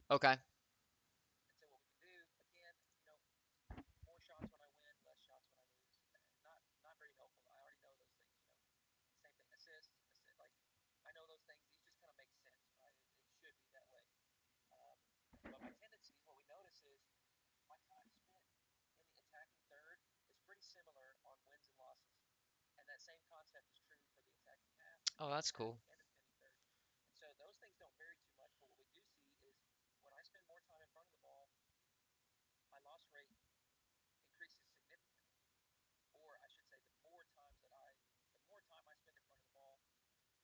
Okay. And so what we can do, again, more shots when I win, less shots when I lose. Not very helpful. I already know those things. Same thing, like I know those things. These just kind of make sense, right? It should be that way. Um, but my tendencies, what we notice is my time spent in the attacking third is pretty similar on wins and losses. And that same concept is true for the attacking half, the Oh, defending that's half, cool. and the defending third. And so those things don't vary too much, but what we do see is when I spend more time in front of the ball, my loss rate increases significantly. Or I should say, the more time I spend in front of the ball,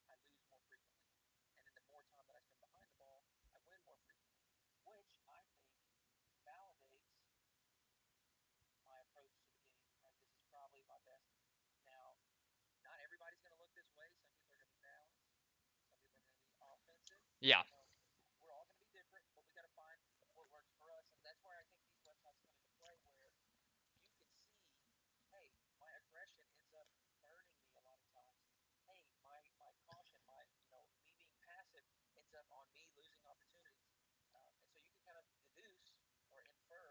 I lose more frequently. And then the more time that I spend behind the ball, I win more frequently, which I think validates my approach to the game. Right, this is probably my best. Now, not everybody's going to look this way. Some people are going to be balanced. Some people are going to be offensive. Yeah. You know, we're all going to be different, but we got to find what works for us. And that's where I think these websites come into play, where you can see, hey, my aggression ends up burning me a lot of times. Hey, my caution, me being passive ends up on me losing opportunities. And so you can kind of deduce or infer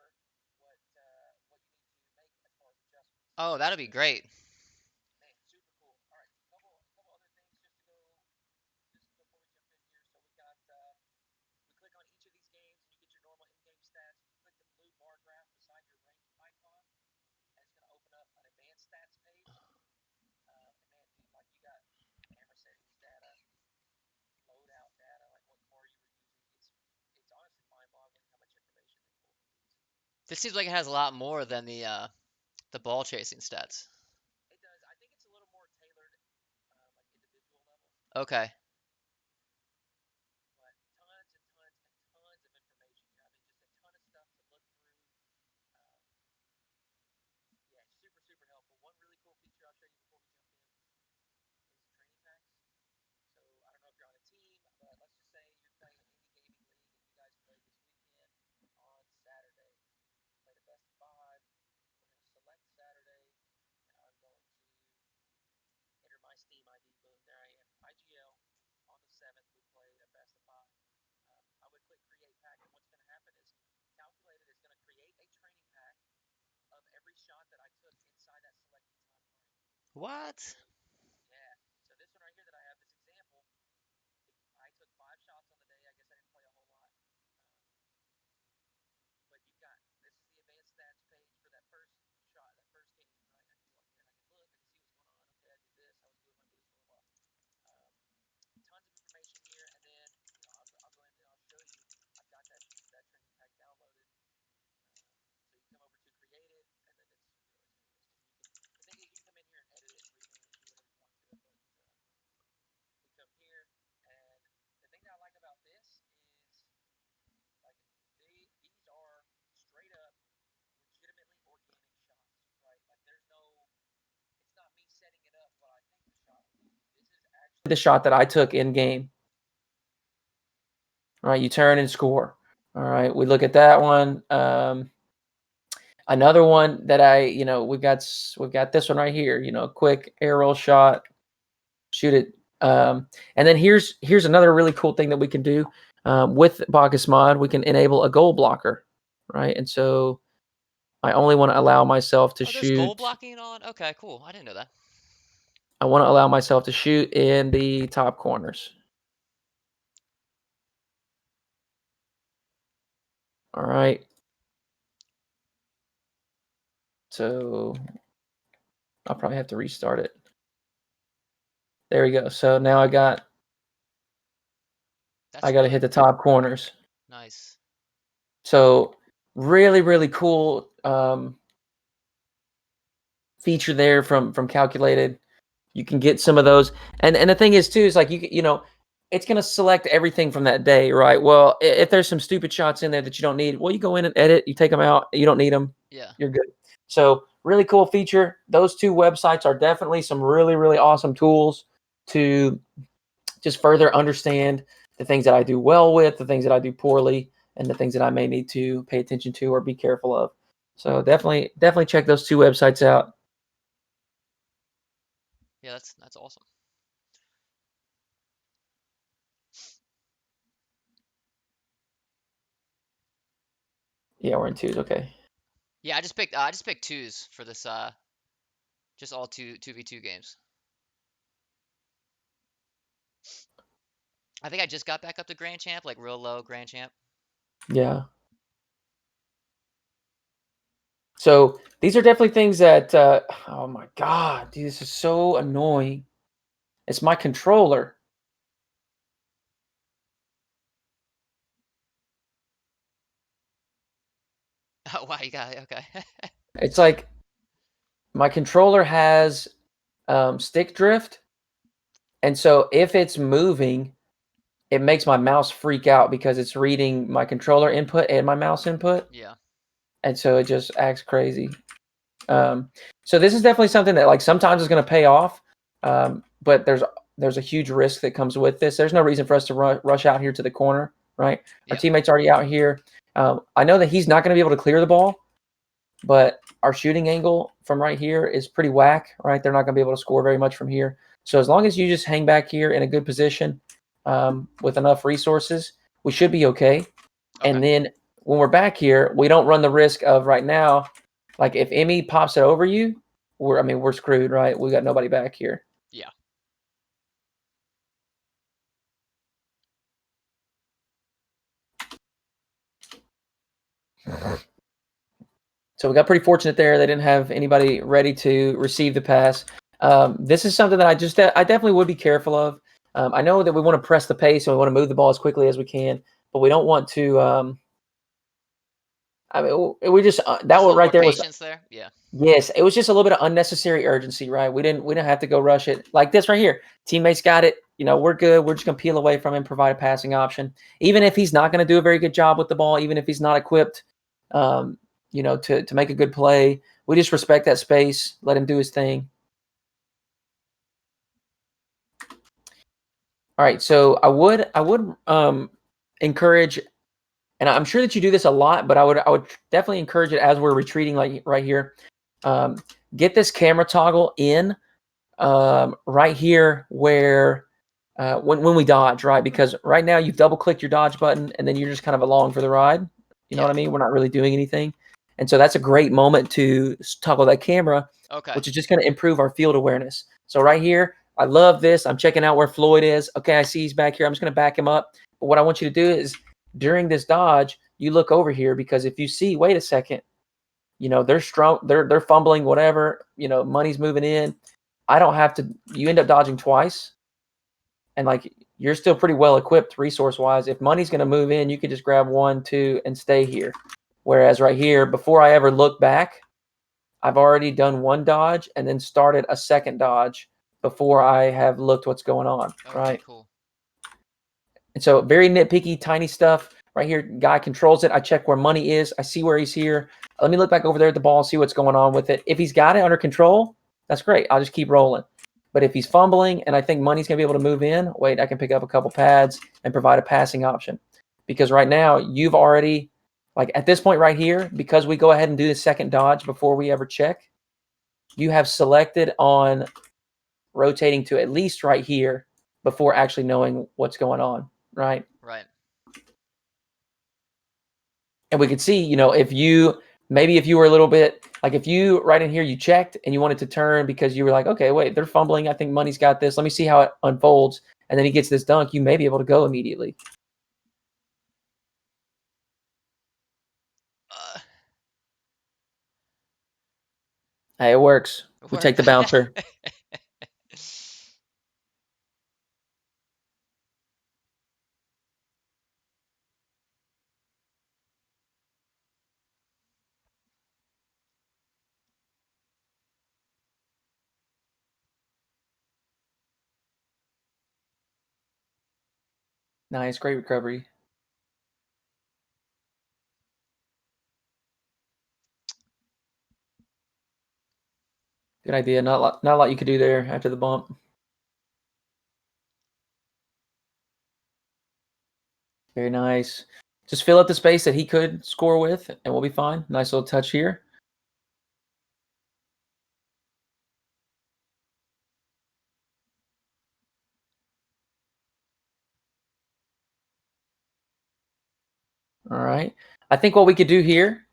what you need to make as far as adjustments. Oh, that'd be great. Man, super cool. All right, couple other things just before we jump in here. So we click on each of these games and you get your normal in-game stats. You click the blue bar graph beside your rank icon, and it's going to open up an advanced stats page. And man, dude, like you got camera settings data, loadout data, like what car you were using. It's honestly mind-boggling how much information they pull from these. This seems like it has a lot more than the ball chasing stats. It does. I think it's a little more tailored, like individual level, Okay. but tons and tons and tons of information here. I mean, just a ton of stuff to look through. Um, yeah, super helpful. One really cool feature I'll show you before we jump in is training packs. So I don't know if you're on a team, but let's just say you're playing an indie gaming league and you guys play this weekend on Saturday. Played a best of five. We're going to select Saturday, and I'm going to enter my Steam ID. Boom, there I am. IGL. On the 7th, we played a best of five. I would click create pack, and what's going to happen is Calculated is going to create a training pack of every shot that I took inside that selected time frame. What? So, yeah. So this one right here that I have, this example, I took 5 shots on the day. I guess I didn't play a whole lot. But you've got this is the advanced stats page for that first shot, that first game, right? I can go up here and I can look, I can see what's going on. Okay, I did this, I was good with my boost, blah blah blah. Tons of information here, and then I'll go ahead and I'll show you. I've got that training pack downloaded. So you come over to created, and then it's going to be this one. The thing is, you can come in here and edit it and rename it, do whatever you want to it, but we come here, and the thing that I like about this is like these are straight up legitimately organic shots, right? Like there's no, it's not me setting it up what I think the shot would be. This is actually the shot that I took in game. All right, you turn and score. All right, we look at that one. Another one that we've got this one right here. Quick arrow shot, shoot it. And then here's another really cool thing that we can do with Bacchus Mod. We can enable a goal blocker, right? And so I only want to allow myself to Oh, there's goal shoot. blocking on. Okay, cool. I didn't know that. I want to allow myself to shoot in the top corners. All right. So I'll probably have to restart it. There we go. So now I That's got to hit really the top corners. nice. So really cool feature there from Calculated. You can get some of those, and the thing is too is like it's gonna select everything from that day, right? Well, if there's some stupid shots in there that you don't need, well, you go in and edit, you take them out, you don't need them, Yeah. you're good. So really cool feature. Those two websites are definitely some really awesome tools to just further understand the things that I do well with, the things that I do poorly, and the things that I may need to pay attention to or be careful of. So definitely check those two websites out. Yeah, that's awesome. Yeah, we're in twos. Okay. Yeah, I just picked twos for this just all 2v2 games. I think I just got back up to Grand Champ, like real low Grand Champ. Yeah. So these are definitely things that. Oh my god, dude, this is so annoying. It's my controller. Oh wow, you got it. Okay. It's like my controller has stick drift, and so if it's moving, it makes my mouse freak out because it's reading my controller input and my mouse input, Yeah. and so it just acts crazy. Um, so this is definitely something that like sometimes is going to pay off, but there's a huge risk that comes with this. There's no reason for us to rush out here to the corner, right? Our Yep. teammate's already out here. I know that he's not going to be able to clear the ball, but our shooting angle from right here is pretty whack, right? They're not going to be able to score very much from here. So as long as you just hang back here in a good position with enough resources, we should be okay. Okay. And then when we're back here, we don't run the risk of right now, like if Emmy pops it over you, we're screwed, right? We got nobody back here. Yeah. So we got pretty fortunate there. They didn't have anybody ready to receive the pass. This is something that I definitely would be careful of. I know that we want to press the pace and we want to move the ball as quickly as we can, but we don't want to. I mean, we just that Just a one little right more there was. patience there. Yeah. Yes, it was just a little bit of unnecessary urgency, right? We didn't have to go rush it like this right here. Teammates got it. We're good. We're just gonna peel away from him, provide a passing option. Even if he's not gonna do a very good job with the ball, even if he's not equipped, to make a good play, we just respect that space. Let him do his thing. All right. So I would encourage, and I'm sure that you do this a lot, but I would definitely encourage it as we're retreating, like right here. Um, get this camera toggle in right here where when we dodge, right? Because right now you've double clicked your dodge button and then you're just kind of along for the ride. You know what Yeah. I mean? We're not really doing anything. And so that's a great moment to toggle that camera, Okay. which is just going to improve our field awareness. So right here, I love this. I'm checking out where Floyd is. Okay, I see he's back here. I'm just going to back him up. But what I want you to do is during this dodge, you look over here because if you see, wait a second, they're strong, they're fumbling, whatever, money's moving in. I don't have to, you end up dodging twice. And like you're still pretty well equipped resource wise. If money's going to move in, you can just grab 1, 2, and stay here. Whereas right here, before I ever look back, I've already done one dodge and then started a second dodge before I have looked what's going on, Okay. right? Cool. And so very nitpicky, tiny stuff. Right here, guy controls it. I check where money is. I see where he's here. Let me look back over there at the ball and see what's going on with it. If he's got it under control, that's great. I'll just keep rolling. But if he's fumbling and I think money's going to be able to move in, wait, I can pick up a couple pads and provide a passing option. Because right now, you've already, like at this point right here, because we go ahead and do the second dodge before we ever check, you have selected on rotating to at least right here before actually knowing what's going on, right? Right. And we could see, if you were a little bit like if you right in here you checked and you wanted to turn because you were like, okay, wait, they're fumbling. I think money's got this. Let me see how it unfolds. And then he gets this dunk. You may be able to go immediately. Uh, Hey, it works. We take worked. the bouncer. Nice, great recovery. Good idea. Not a lot you could do there after the bump. Very nice. Just fill up the space that he could score with, and we'll be fine. Nice little touch here. All right. I think what we could do here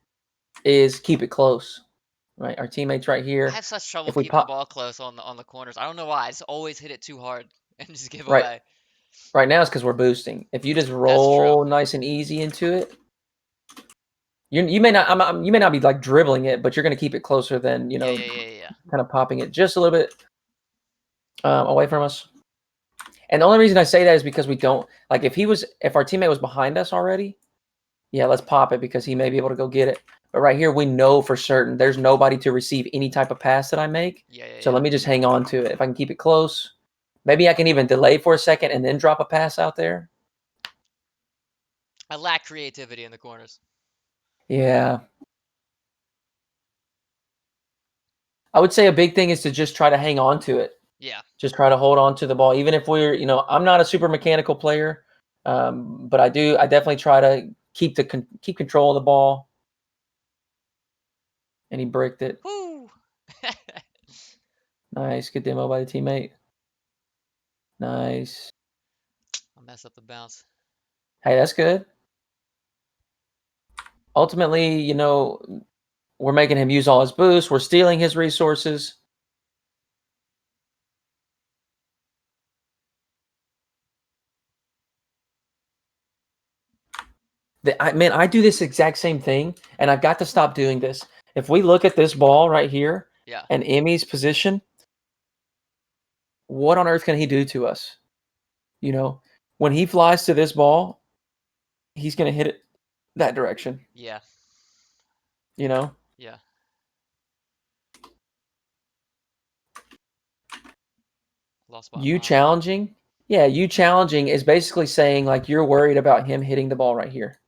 is keep it close. Right, our teammates right I here. have such trouble If we keeping the pop ball close on the corners. I don't know why. I just always hit it too hard and just give right away. right now, it's because we're boosting. If you just That's true. roll nice and easy into it, you may not you may not be like dribbling it, but you're going to keep it closer than Yeah, yeah, yeah, yeah. kind of popping it just a little bit away from us. And the only reason I say that is because we don't like if our teammate was behind us already, yeah, let's pop it because he may be able to go get it. But right here, we know for certain there's nobody to receive any type of pass that I make. Yeah, yeah, So yeah. let me just hang on to it. If I can keep it close, maybe I can even delay for a second and then drop a pass out there. I lack creativity in the corners. Yeah. I would say a big thing is to just try to hang on to it. Yeah. Just try to hold on to the ball, even if we're, I'm not a super mechanical player, but I definitely try to keep control of the ball. And he bricked it. Woo! Nice, good demo by the teammate. Nice. I messed up the bounce. Hey, that's good. Ultimately, we're making him use all his boosts. We're stealing his resources. I do this exact same thing, and I've got to stop doing this. If we look at this ball right here Yeah. and Emmy's position, what on earth can he do to us? When he flies to this ball, he's going to hit it that direction. Yeah. Yeah. Lost by a You mile. challenging? Yeah, you challenging is basically saying like you're worried about him hitting the ball right here.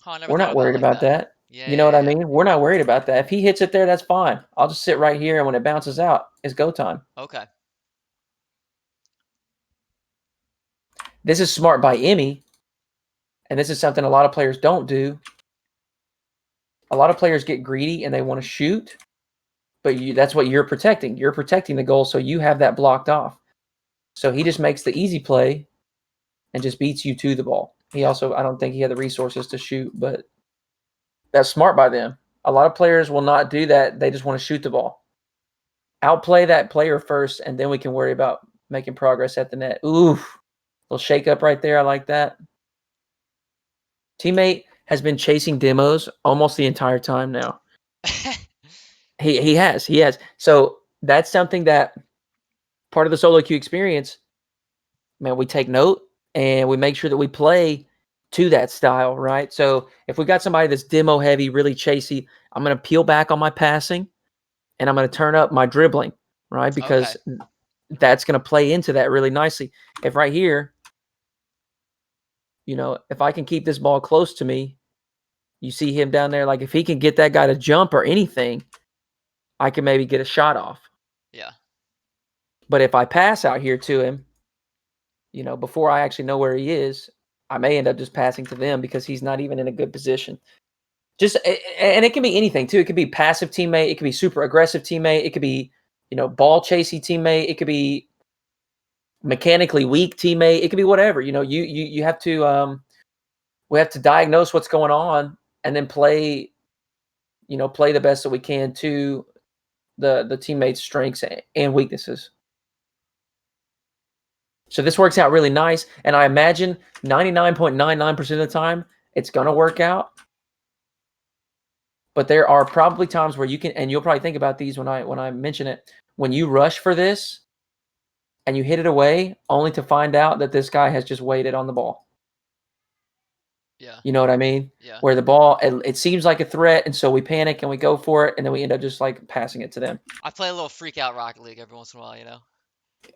Oh, I never We're thought not about it worried like about that. that. Yeah, You know yeah, what I yeah. mean? We're not worried about that. If he hits it there, that's fine. I'll just sit right here, and when it bounces out, it's go time. Okay. This is smart by Emmy, and this is something a lot of players don't do. A lot of players get greedy and they want to shoot, but that's what you're protecting. You're protecting the goal, so you have that blocked off. So he just makes the easy play and just beats you to the ball. He Yeah. also, I don't think he had the resources to shoot, but that's smart by them. A lot of players will not do that. They just want to shoot the ball. Outplay that player first, and then we can worry about making progress at the net. Ooh, little shake up right there. I like that. Teammate has been chasing demos almost the entire time now. He has. So that's something that part of the solo queue experience, man, we take note and we make sure that we play to that style, right? So if we got somebody that's demo heavy, really chasey, I'm going to peel back on my passing and I'm going to turn up my dribbling, right? Okay. Because that's going to play into that really nicely. If right here, if I can keep this ball close to me, you see him down there, like if he can get that guy to jump or anything, I can maybe get a shot off. Yeah. But if I pass out here to him, before I actually know where he is, I may end up just passing to them because he's not even in a good position. And it can be anything too. It could be passive teammate. It could be super aggressive teammate. It could be, ball chasey teammate. It could be mechanically weak teammate. It could be whatever. You have to we have to diagnose what's going on and then play the best that we can to the teammates' strengths and weaknesses. So this works out really nice, and I imagine 99.99% of the time it's going to work out. But there are probably times where you can, and you'll probably think about these when I mention it, when you rush for this and you hit it away only to find out that this guy has just waited on the ball. Yeah. You know what I mean? Yeah. Where the ball, it seems like a threat, and so we panic and we go for it, and then we end up just like passing it to them. I play a little freak out Rocket League every once in a while,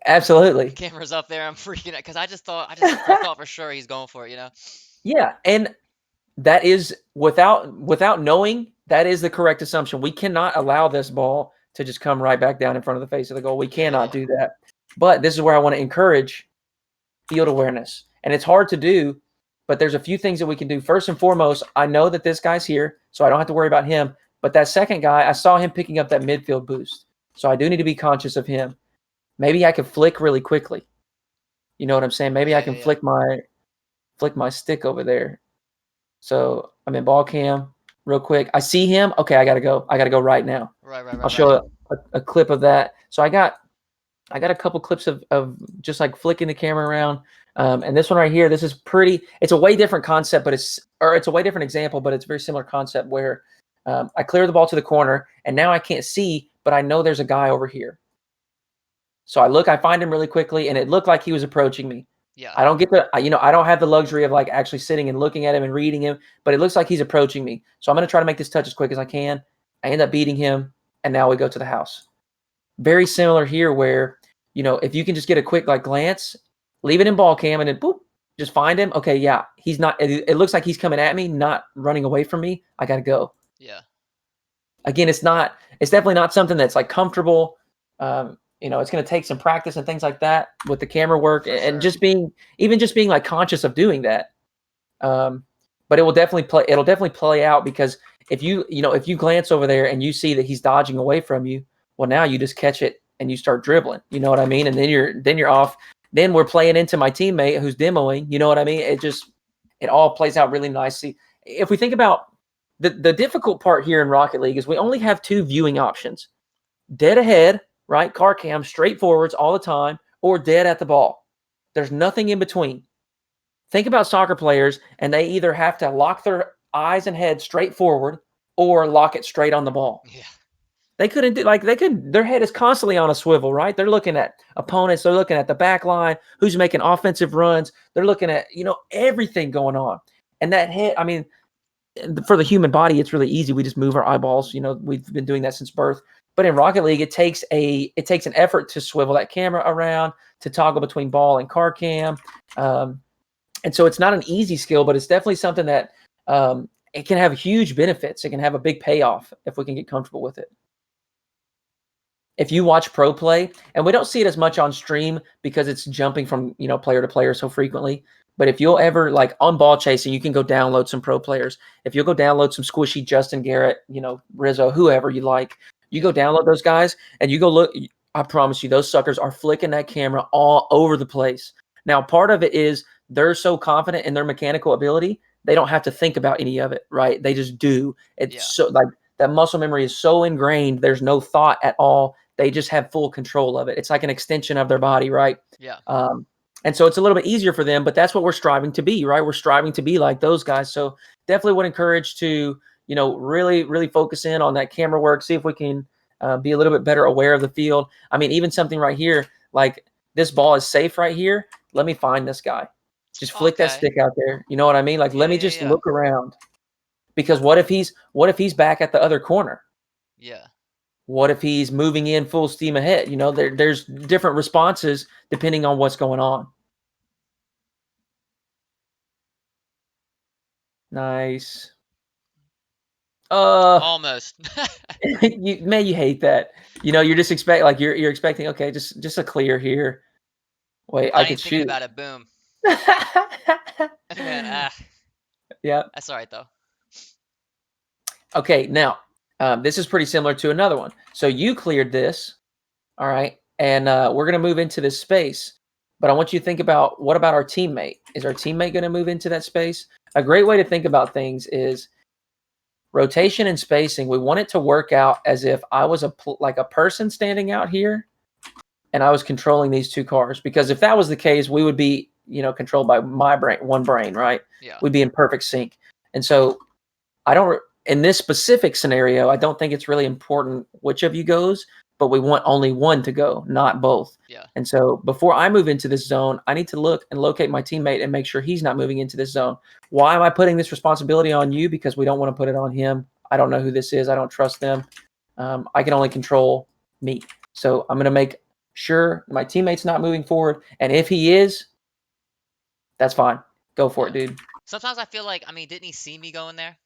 Absolutely. Camera's up there, I'm freaking out because I thought for sure he's going for it, Yeah, and that is without knowing, that is the correct assumption. We cannot allow this ball to just come right back down in front of the face of the goal. We cannot do that. But this is where I want to encourage field awareness. And it's hard to do, but there's a few things that we can do. First and foremost, I know that this guy's here, so I don't have to worry about him. But that second guy, I saw him picking up that midfield boost. So I do need to be conscious of him. Maybe I can flick really quickly. You know what I'm saying? Maybe I can Yeah. flick my stick over there. So I'm in ball cam real quick. I see him. Okay, I gotta go. I gotta go right now. Right. I'll show a clip of that. So I got a couple clips of just like flicking the camera around. And this one right here, this is pretty, it's a way different concept, but it's a way different example, but it's a very similar concept where I clear the ball to the corner and now I can't see, but I know there's a guy over here. So I find him really quickly and it looked like he was approaching me. Yeah. I don't get I don't have the luxury of like actually sitting and looking at him and reading him, but it looks like he's approaching me. So I'm going to try to make this touch as quick as I can. I end up beating him and now we go to the house. Very similar here where, if you can just get a quick like glance, leave it in ball cam and then boop, just find him. Okay, yeah, he's not, it looks like he's coming at me, not running away from me. I got to go. Yeah. Again, it's definitely not something that's like comfortable. It's going to take some practice and things like that with the camera work and just being like conscious of doing that. But it'll definitely play out because if you glance over there and you see that he's dodging away from you, well, now you just catch it and you start dribbling. You know what I mean? And then you're off. Then we're playing into my teammate who's demoing. You know what I mean? It all plays out really nicely. If we think about the difficult part here in Rocket League is we only have two viewing options: dead ahead, right? Car cam, straight forwards all the time, or dead at the ball. There's nothing in between. Think about soccer players, and they either have to lock their eyes and head straight forward or lock it straight on the ball. Yeah. They couldn't do their head is constantly on a swivel, right? They're looking at opponents, they're looking at the back line, who's making offensive runs, they're looking at, everything going on. And that head, I mean, for the human body, it's really easy. We just move our eyeballs. We've been doing that since birth. But in Rocket League, it takes an effort to swivel that camera around, to toggle between ball and car cam. And so it's not an easy skill, but it's definitely something that it can have huge benefits. It can have a big payoff if we can get comfortable with it. If you watch pro play, and we don't see it as much on stream because it's jumping from player to player so frequently, but if you'll ever like on ball chasing, you can go download some pro players. If you'll go download some squishy Justin Garrett, Rizzo, whoever you like, you go download those guys and you go look. I promise you, those suckers are flicking that camera all over the place. Now, part of it is they're so confident in their mechanical ability, they don't have to think about any of it, right? They just do. It's so like that muscle memory is so ingrained. There's no thought at all. They just have full control of it. It's like an extension of their body, right? Yeah. And so it's a little bit easier for them, but that's what we're striving to be, right? We're striving to be like those guys. So definitely would encourage to, really, really focus in on that camera work, see if we can be a little bit better aware of the field. I mean, even something right here, like this ball is safe right here. Let me find this guy. Just flick that stick out there. You know what I mean? Like, let me just look around. Because what if he's back at the other corner? Yeah. What if he's moving in full steam ahead? There's different responses depending on what's going on. Nice. Almost. You hate that. You're just you're expecting, okay, just a clear here. Wait, I could shoot. About it. Boom. Man, yeah. That's all right though. Okay, now this is pretty similar to another one. So you cleared this, all right, and we're gonna move into this space. But I want you to think about, what about our teammate? Is our teammate gonna move into that space? A great way to think about things is rotation and spacing. We want it to work out as if I was a person standing out here, and I was controlling these two cars. Because if that was the case, we would be controlled by one brain, right? Yeah. We'd be in perfect sync. And so in this specific scenario, I don't think it's really important which of you goes, but we want only one to go, not both. Yeah. And so before I move into this zone, I need to look and locate my teammate and make sure he's not moving into this zone. Why am I putting this responsibility on you? Because we don't want to put it on him. I don't know who this is. I don't trust them. I can only control me. So I'm going to make sure my teammate's not moving forward. And if he is, that's fine. Go for it, dude. Sometimes I feel like, didn't he see me going there?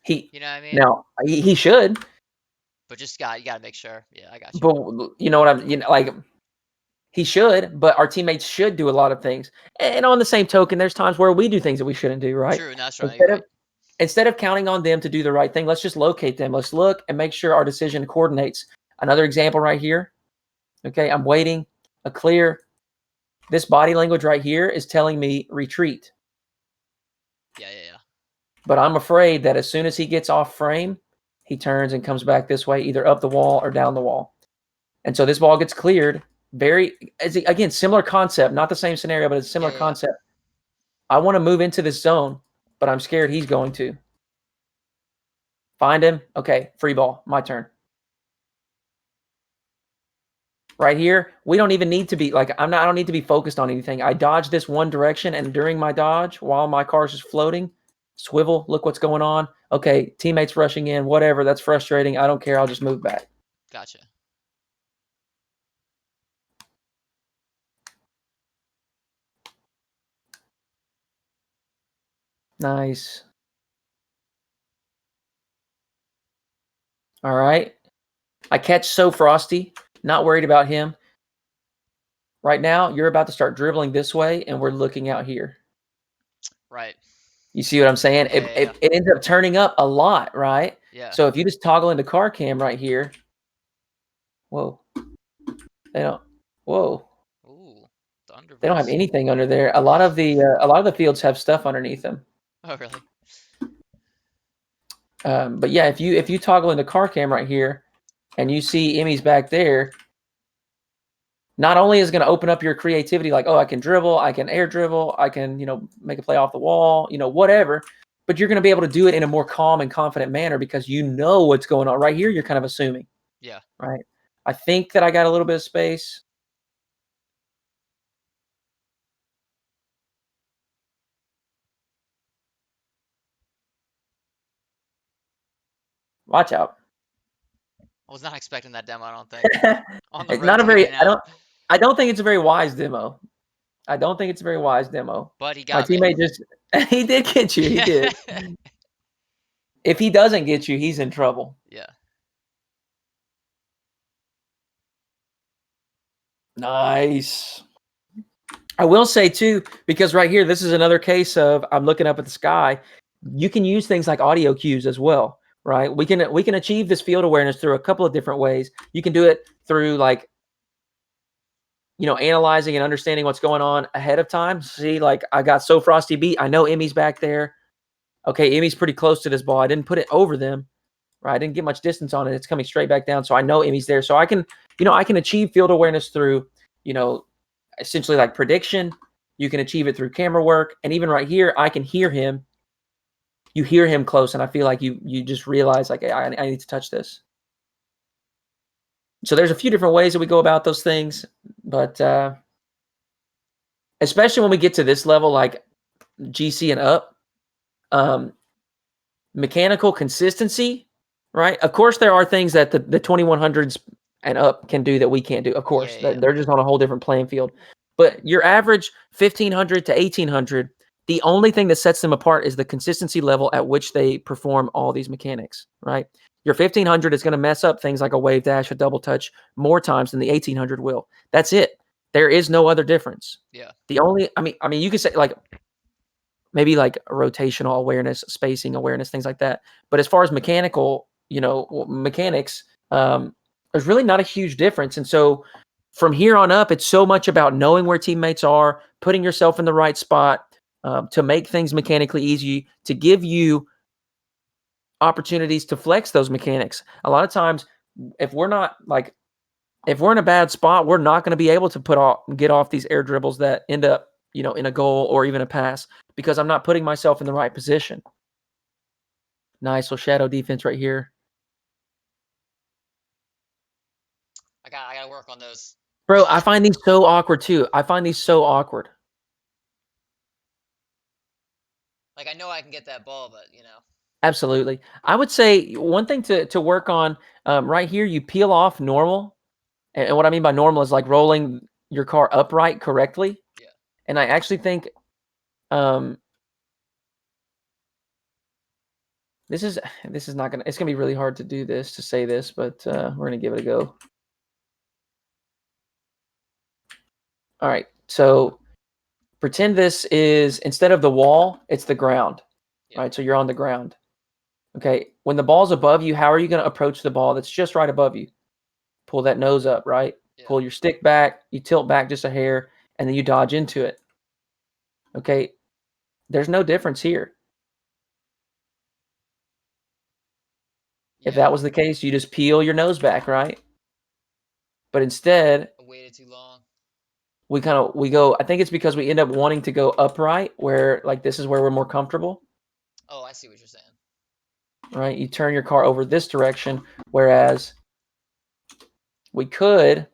You know what I mean? No, he should. But you gotta make sure. Yeah, I got you. But you know what he should, but our teammates should do a lot of things. And on the same token, there's times where we do things that we shouldn't do, right? True, that's right. Instead of counting on them to do the right thing, let's just locate them. Let's look and make sure our decision coordinates. Another example right here. Okay, I'm waiting. A clear. This body language right here is telling me retreat. Yeah. But I'm afraid that as soon as he gets off frame, he turns and comes back this way, either up the wall or down the wall. And so this ball gets cleared. Again, similar concept, not the same scenario, but it's a similar concept. I want to move into this zone, but I'm scared he's going to. Find him. Okay, free ball. My turn. Right here, we don't even need to be like, I don't need to be focused on anything. I dodge this one direction, and during my dodge, while my car's just floating, swivel, look what's going on. Okay, teammates rushing in, whatever. That's frustrating. I don't care. I'll just move back. Gotcha. Nice. All right. I catch So Frosty. Not worried about him. Right now, you're about to start dribbling this way, and we're looking out here. Right. You see what I'm saying? Yeah. It ends up turning up a lot, right? Yeah. So if you just toggle into car cam right here, whoa, they don't. Whoa, Ooh, thunder. they don't have anything under there. A lot of the fields have stuff underneath them. Oh, really? But yeah, if you toggle into car cam right here, and you see Emmy's back there, not only is it going to open up your creativity, like, oh, I can dribble, I can air dribble, I can, make a play off the wall, whatever, but you're going to be able to do it in a more calm and confident manner because you know what's going on. Right here, you're kind of assuming. Yeah. Right. I think that I got a little bit of space. Watch out. I was not expecting that demo, I don't think. On the It's not a rotating very, out. I don't think it's a very wise demo. I don't think it's a very wise demo. But he My got me. teammate just, he did get you. He did. If he doesn't get you, he's in trouble. Yeah. Nice. I will say too, because right here, this is another case of I'm looking up at the sky. You can use things like audio cues as well, right? We can achieve this field awareness through a couple of different ways. You can do it through like, analyzing and understanding what's going on ahead of time. See, like I got So Frosty beat. I know Emmy's back there. Okay, Emmy's pretty close to this ball. I didn't put it over them, right? I didn't get much distance on it. It's coming straight back down. So I know Emmy's there. So I can achieve field awareness through, essentially like prediction. You can achieve it through camera work. And even right here, I can hear him. You hear him close, and I feel like you just realize, like, hey, I need to touch this. So there's a few different ways that we go about those things. But especially when we get to this level, like GC and up, mechanical consistency, right? Of course, there are things that the 2100s and up can do that we can't do. Of course, Yeah. they're just on a whole different playing field. But your average 1500 to 1800, the only thing that sets them apart is the consistency level at which they perform all these mechanics, right? Your 1500 is going to mess up things like a wave dash, a double touch more times than the 1800 will. That's it. There is no other difference. Yeah. The only, I mean, you could say like maybe like rotational awareness, spacing awareness, things like that. But as far as mechanical, mechanics, there's really not a huge difference. And so from here on up, it's so much about knowing where teammates are, putting yourself in the right spot to make things mechanically easy, to give you opportunities to flex those mechanics. A lot of times, if we're in a bad spot, we're not going to be able to get off these air dribbles that end up, in a goal or even a pass because I'm not putting myself in the right position. Nice. So shadow defense right here. I gotta work on those. Bro, I find these so awkward too. I find these so awkward. Like, I know I can get that ball, but, Absolutely. I would say one thing to work on right here, you peel off normal. And what I mean by normal is like rolling your car upright correctly. Yeah. And I actually think this is not gonna, it's gonna be really hard to do this, to say this, but we're gonna give it a go. All right, so pretend this is, instead of the wall, it's the ground. Yeah. Right? So you're on the ground. Okay, when the ball's above you, how are you gonna approach the ball that's just right above you? Pull that nose up, right? Yeah. Pull your stick back, you tilt back just a hair, and then you dodge into it. Okay, there's no difference here. If Yeah. that was the case, you just peel your nose back, right? But instead, I waited too long. we go. I think it's because we end up wanting to go upright, where like this is where we're more comfortable, Oh, I see what you're saying. right? You turn your car over this direction, whereas we could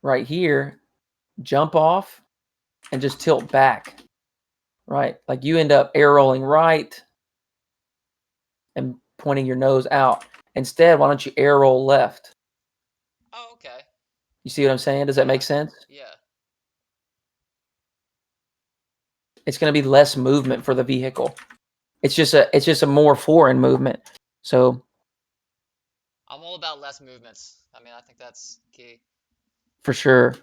right here jump off and just tilt back, right? Like you end up air rolling right and pointing your nose out. Instead, why don't you air roll left? Oh, okay. You see what I'm saying? Does that Yeah. make sense? Yeah. It's going to be less movement for the vehicle. It's just a more foreign movement. So I'm all about less movements. I mean, I think that's key. for sure.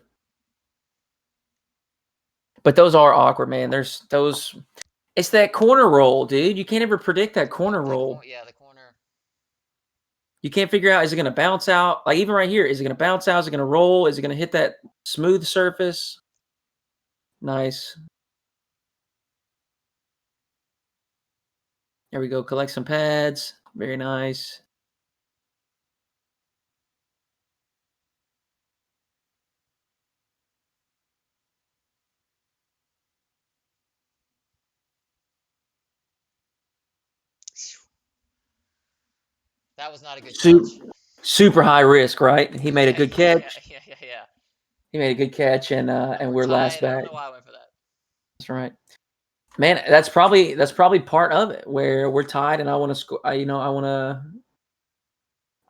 But those are awkward, man. There's those. It's that corner roll, dude. You can't ever predict that corner roll. Yeah, the corner. You can't figure out, is it going to bounce out? Like even right here, is it going to bounce out? Is it going to roll? Is it going to hit that smooth surface? Nice. There we go. Collect some pads. Very nice. That was not a good Super, catch. super high risk, right? He made a Yeah, good yeah, catch. yeah, yeah, yeah. He made a good catch, And and we're we're last tied. I don't back. know why I went for that. That's right, man. That's probably part of it where we're tied, and I want to score. I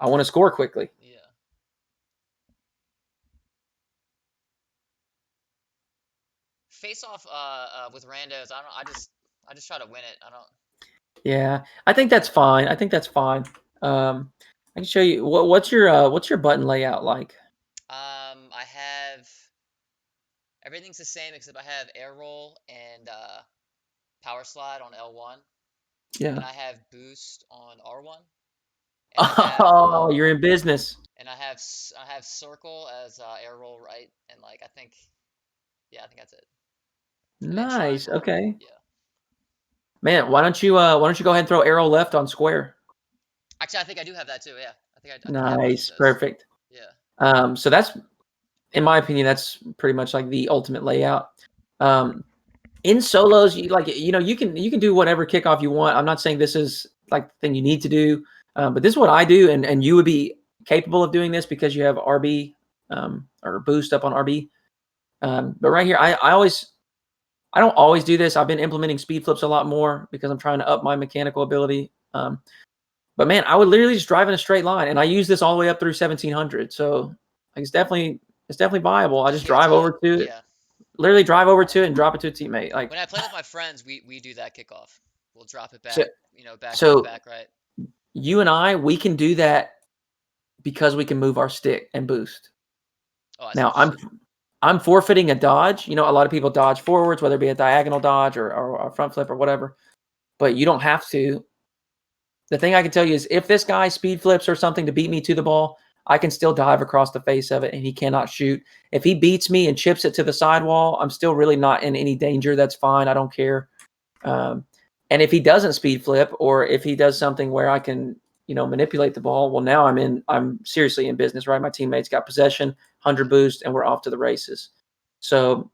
want to score quickly. Yeah. Face off with randos. I just try to win it. I don't. Yeah, I think that's fine. I think that's fine. I can show you what's your button layout like? I have everything's the same except I have air roll and power slide on L1, Yeah. and I have boost on R1, and I have Oh, you're in business. I have circle as air roll right, and like I think that's it. And then Nice. triangle, Okay. yeah. Man, why don't you go ahead and throw arrow left on square? Actually, I think I do have that too. Yeah, I think I have both of Nice. those. Perfect. Yeah. So that's, in my opinion, that's pretty much like the ultimate layout. Um, in solos, you can do whatever kickoff you want. I'm not saying this is like the thing you need to do, but this is what I do, and you would be capable of doing this because you have RB or boost up on RB. But right here, I don't always do this. I've been implementing speed flips a lot more because I'm trying to up my mechanical ability. But man, I would literally just drive in a straight line, and I use this all the way up through 1700. So like, it's definitely viable. I Just just give it drive to over to it, yeah. literally drive over to it, and drop it to a teammate. Like When I play with my friends, we do that kickoff. We'll drop it so, back, back left, so back right. you and I, we can do that because we can move our stick and boost. Oh, I see Now what you're saying. I'm forfeiting a dodge. A lot of people dodge forwards, whether it be a diagonal dodge or a front flip or whatever. But you don't have to. The thing I can tell you is if this guy speed flips or something to beat me to the ball, I can still dive across the face of it and he cannot shoot. If he beats me and chips it to the sidewall, I'm still really not in any danger. That's fine. I don't care. Um, and if he doesn't speed flip or if he does something where I can, manipulate the ball, well, now I'm seriously in business, right? My teammates got possession, 100 boost, and we're off to the races. So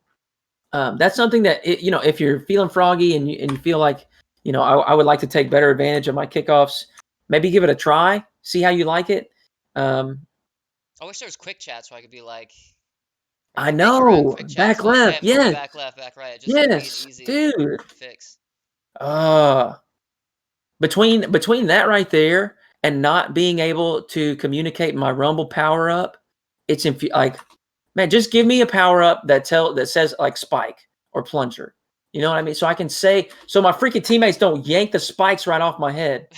that's something that if you're feeling froggy and you feel like I would like to take better advantage of my kickoffs, maybe give it a try, see how you like it. um, I wish there was quick chat so I could be like, or I like make your own know, quick chats back like, left, hey, move yes, back left, back right. It'd be an yes, easy dude. fix. uh between that right there and not being able to communicate my rumble power up, like, man, just give me a power up that says like spike or plunger. You know what I mean? So I can say, so my freaking teammates don't yank the spikes right off my head.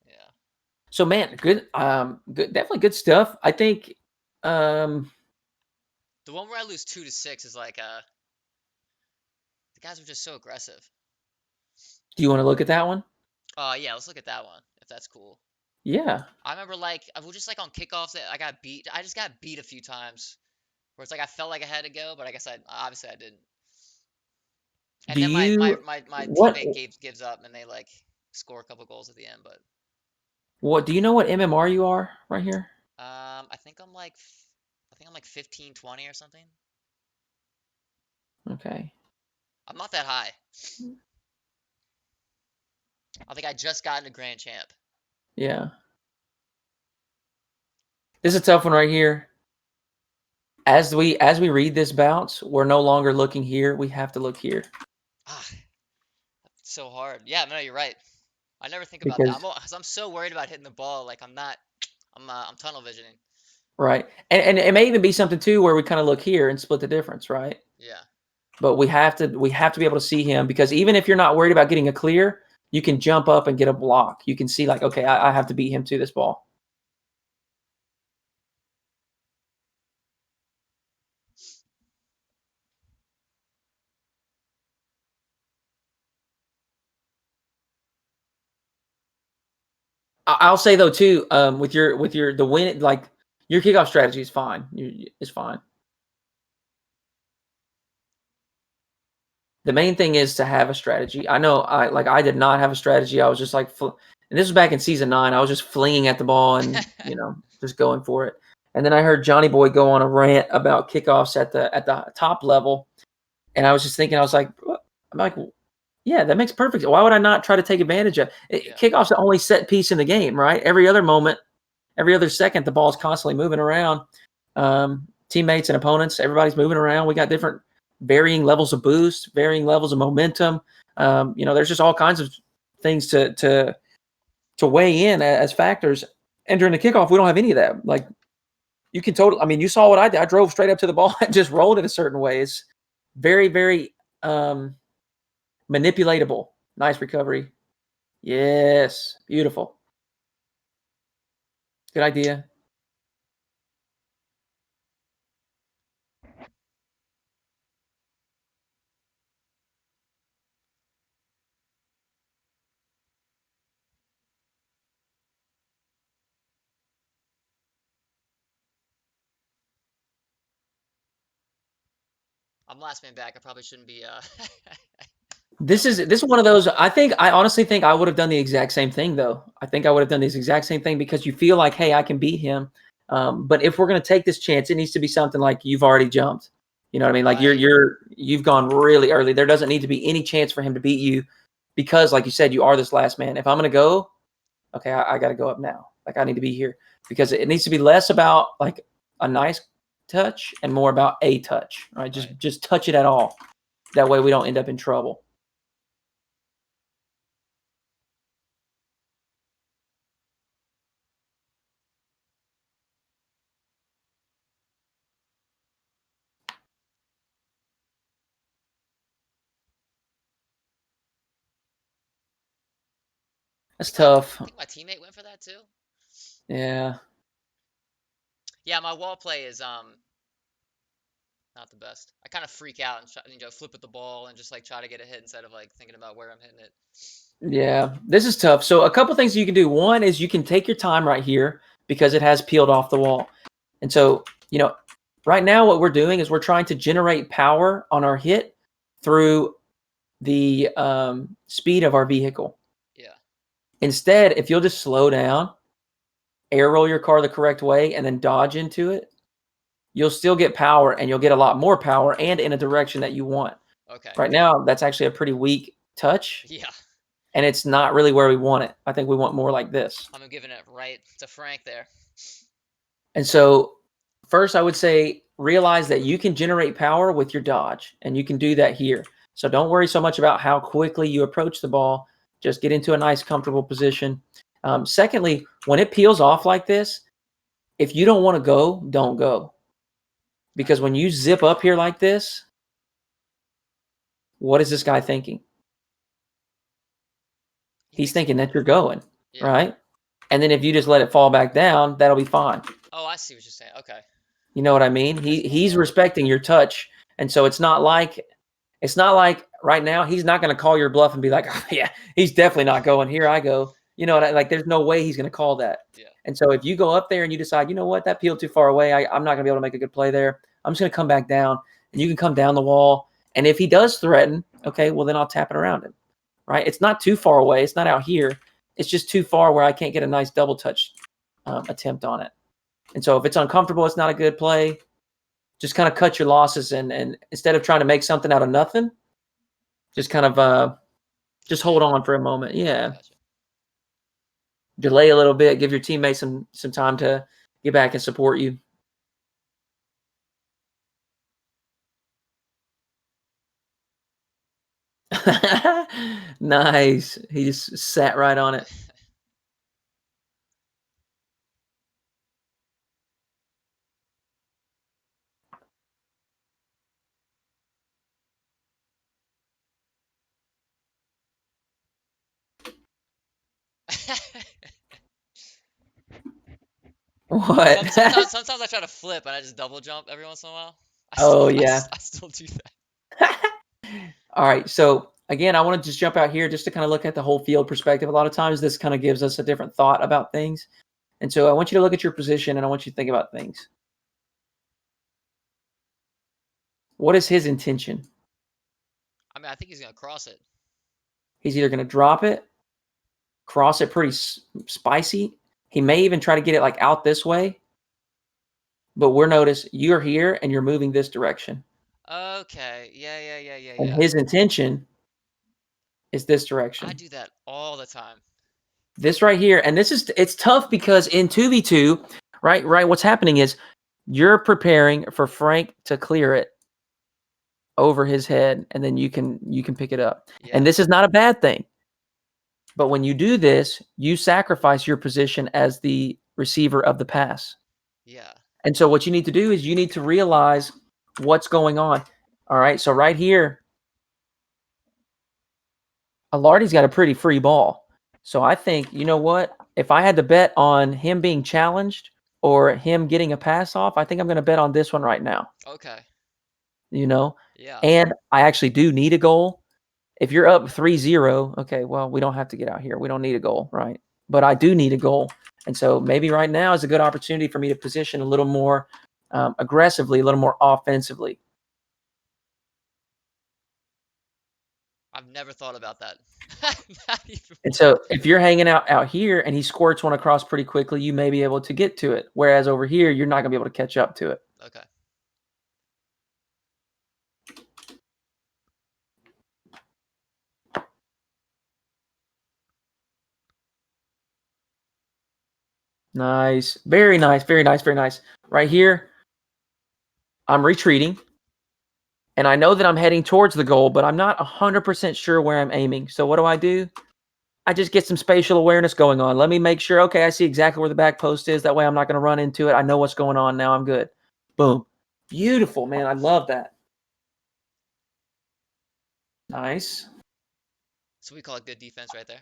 Yeah. So man, good, definitely good stuff. I think. The one where I lose 2 to 6 is like the guys were just so aggressive. Do you want to look at that one? Yeah, let's look at that one if that's cool. Yeah. I remember like I was just like on kickoffs that I got beat. I just got beat a few times where it's like I felt like I had to go, but I guess I obviously I didn't. Do And then you my what teammate gives up and they like score a couple goals at the end. But what do you know what MMR you are right here? I think I'm like 15, 20 or something. Okay. I'm not that high. I think I just got into Grand Champ. Yeah. This is a tough one right here. As we read this bounce, we're no longer looking here. We have to look here Ah, it's so hard. Yeah, no, you're right. I never think about that. because I'm so worried about hitting the ball. Like I'm not. I'm tunnel visioning. right. And it may even be something too where we kind of look here and split the difference, right? Yeah. But we have to be able to see him because even if you're not worried about getting a clear, you can jump up and get a block. You can see like, okay, I have to beat him to this ball. I'll say though too, with your the win, like your kickoff strategy is fine. It's fine. The main thing is to have a strategy. I know I did not have a strategy. I was just like, and this was back in season 9. I was just flinging at the ball and just going for it. And then I heard Johnny Boy go on a rant about kickoffs at the top level, and I was just thinking, I was like, I'm like, yeah, that makes perfect. Why would I not try to take advantage of it? Yeah. Kickoff's the only set piece in the game, right? Every other moment, every other second, the ball's constantly moving around. Teammates and opponents, everybody's moving around. We got different varying levels of boost, varying levels of momentum. There's just all kinds of things to weigh in as factors. And during the kickoff, we don't have any of that. Like you can totally. I mean, you saw what I did. I drove straight up to the ball and just rolled it a certain way. It's very, very manipulatable. Nice recovery. Yes, beautiful. Good idea. I'm last man back. I probably shouldn't be This jumping is in. this is one of those. I honestly think I would have done the exact same thing though. I think I would have done this exact same thing because you feel like, hey, I can beat him. But if we're gonna take this chance, it needs to be something like you've already jumped. You know what I mean? Like Right. you've gone really early. There doesn't need to be any chance for him to beat you because, like you said, you are this last man. If I'm gonna go, okay, I got to go up now. Like I need to be here because it needs to be less about like a nice touch and more about a touch. Right? Right. Just touch it at all. That way we don't end up in trouble. That's tough. I think my teammate went for that too. Yeah. Yeah, my wall play is not the best. I kind of freak out and flip at the ball and just like try to get a hit instead of like thinking about where I'm hitting it. Yeah, this is tough. So a couple things you can do. One is you can take your time right here because it has peeled off the wall. And so, right now what we're doing is we're trying to generate power on our hit through the speed of our vehicle. Yeah. Instead, if you'll just slow down, air roll your car the correct way, and then dodge into it, you'll still get power and you'll get a lot more power and in a direction that you want. Okay. Right now, that's actually a pretty weak touch. Yeah. And it's not really where we want it. I think we want more like this. I'm giving it right to Frank there. And so, first, I would say realize that you can generate power with your dodge, and you can do that here. So, don't worry so much about how quickly you approach the ball. Just get into a nice, comfortable position. Secondly, when it peels off like this, if you don't want to go, don't go. Because when you zip up here like this, what is this guy thinking? He's thinking that you're going, Yeah. right? And then if you just let it fall back down, that'll be fine. Oh, I see what you're saying. Okay. You know what I mean? He's respecting your touch, and so it's not like right now he's not going to call your bluff and be like, oh, yeah, he's definitely not going. Here I go. You know, like there's no way he's going to call that. Yeah. And so if you go up there and you decide, you know what, that peeled too far away, I'm not going to be able to make a good play there. I'm just going to come back down, and you can come down the wall. And if he does threaten, okay, well then I'll tap it around him, right? It's not too far away. It's not out here. It's just too far where I can't get a nice double touch attempt on it. And so if it's uncomfortable, it's not a good play. Just kind of cut your losses, and instead of trying to make something out of nothing, just kind of just hold on for a moment. Yeah. Gotcha. Delay a little bit, give your teammates some time to get back and support you. Nice. He just sat right on it. What? Sometimes I try to flip and I just double jump every once in a while. Oh, yeah. I still do that. All right. So again, I want to just jump out here just to kind of look at the whole field perspective. A lot of times this kind of gives us a different thought about things. And so I want you to look at your position and I want you to think about things. What is his intention? I mean, I think he's gonna cross it. He's either going to drop it, cross it pretty spicy. He may even try to get it like out this way. But we're notice you're here and you're moving this direction. Okay. Yeah. And his intention is this direction. I do that all the time. This right here, and it's tough because in 2v2, right, what's happening is you're preparing for Frank to clear it over his head, and then you can pick it up. Yeah. And this is not a bad thing. But when you do this, you sacrifice your position as the receiver of the pass. Yeah. And so what you need to do is you need to realize what's going on. All right, so right here, Alardy's got a pretty free ball. So I think, you know what? If I had to bet on him being challenged or him getting a pass off, I think I'm going to bet on this one right now. Okay. You know? Yeah. And I actually do need a goal. If you're up 3-0, okay, well, we don't have to get out here. We don't need a goal, right? But I do need a goal. And so maybe right now is a good opportunity for me to position a little more aggressively, a little more offensively. I've never thought about that. And so if you're hanging out here and he squirts one across pretty quickly, you may be able to get to it. Whereas over here, you're not going to be able to catch up to it. Okay. Nice. Very nice. Very nice. Very nice. Right here, I'm retreating. And I know that I'm heading towards the goal, but I'm not 100% sure where I'm aiming. So what do? I just get some spatial awareness going on. Let me make sure, okay, I see exactly where the back post is. That way I'm not going to run into it. I know what's going on now. I'm good. Boom. Beautiful, man. I love that. Nice. So we call it good defense right there.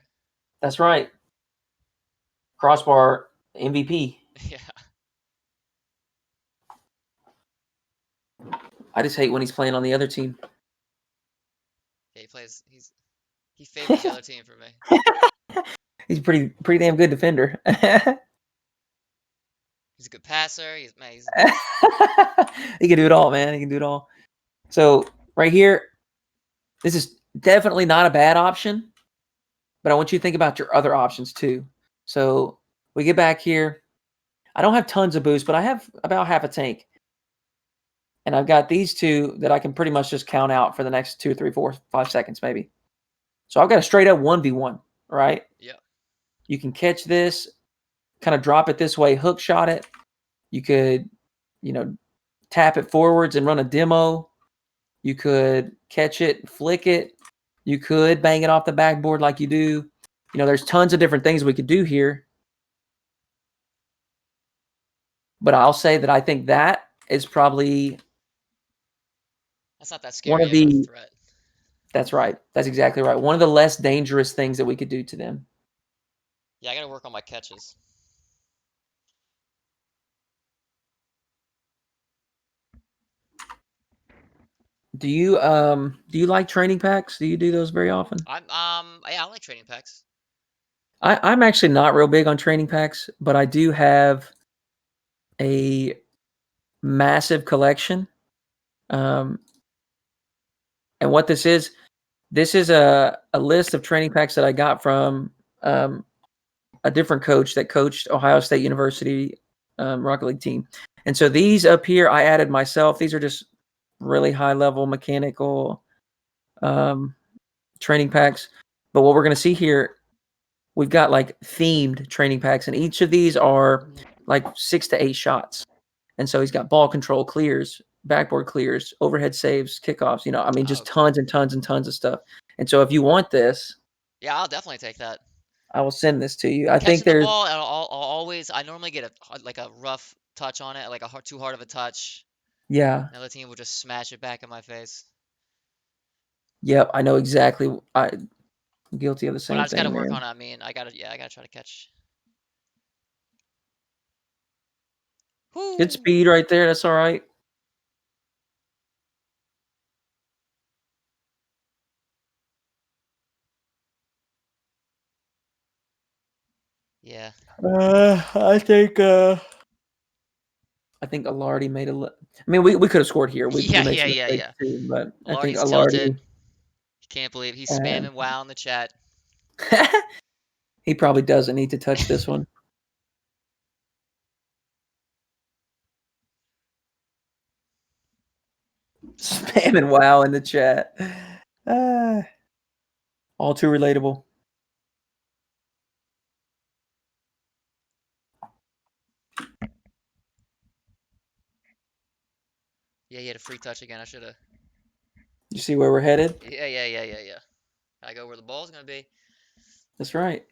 That's right. Crossbar MVP. Yeah. I just hate when he's playing on the other team. Yeah, he favors the other team for me. He's a pretty damn good defender. He's a good passer. He's He can do it all, man. He can do it all. So right here, this is definitely not a bad option, but I want you to think about your other options too. So we get back here. I don't have tons of boost, but I have about half a tank. And I've got these two that I can pretty much just count out for the next 2, 3, 4, 5 seconds maybe. So I've got a straight up 1v1, right? Yeah. You can catch this, kind of drop it this way, hook shot it. You could, tap it forwards and run a demo. You could catch it, flick it. You could bang it off the backboard like you do. There's tons of different things we could do here. But I'll say that I think that is probably That's not that one scary of of a the. threat. That's right. That's exactly right. One of the less dangerous things that we could do to them. Yeah, I gotta work on my catches. Do you like training packs? Do you do those very often? Yeah, I like training packs. I'm actually not real big on training packs, but I do have a massive collection. Um, and what this is a list of training packs that I got from um, a different coach that coached Ohio State University Rocket League team. And so these up here I added myself. These are just really high level mechanical um, training packs. But what we're going to see here, we've got like themed training packs, and each of these are like 6 to 8 shots. And so he's got ball control, clears, backboard clears, overhead saves, kickoffs. I mean, Oh, just cool. tons and tons and tons of stuff. And so if you want this, Yeah, I'll definitely take that. I will send this to you. I think Catching the there's, ball, and I'll always. I normally get a rough touch on it, like too hard of a touch. yeah, Another team will just smash it back in my face. yep, I know exactly. I'm guilty of the But I same just gotta thing, work on man. it. I mean, I gotta try to catch. Good Whoo! speed right there. That's all right. Yeah. I think Alardi made I mean, we could have scored here. We Yeah, made yeah, some yeah, mistakes yeah. too, but I think Lardy's tilted. Alardi Can't believe he's uh, spamming WoW in the chat. he probably doesn't need to touch this one. Spamming wow in the chat. Uh, all too relatable. Yeah, he had a free touch again. I should have. You see where we're headed? Yeah, yeah, yeah, yeah, yeah. I go where the ball's gonna be. That's right.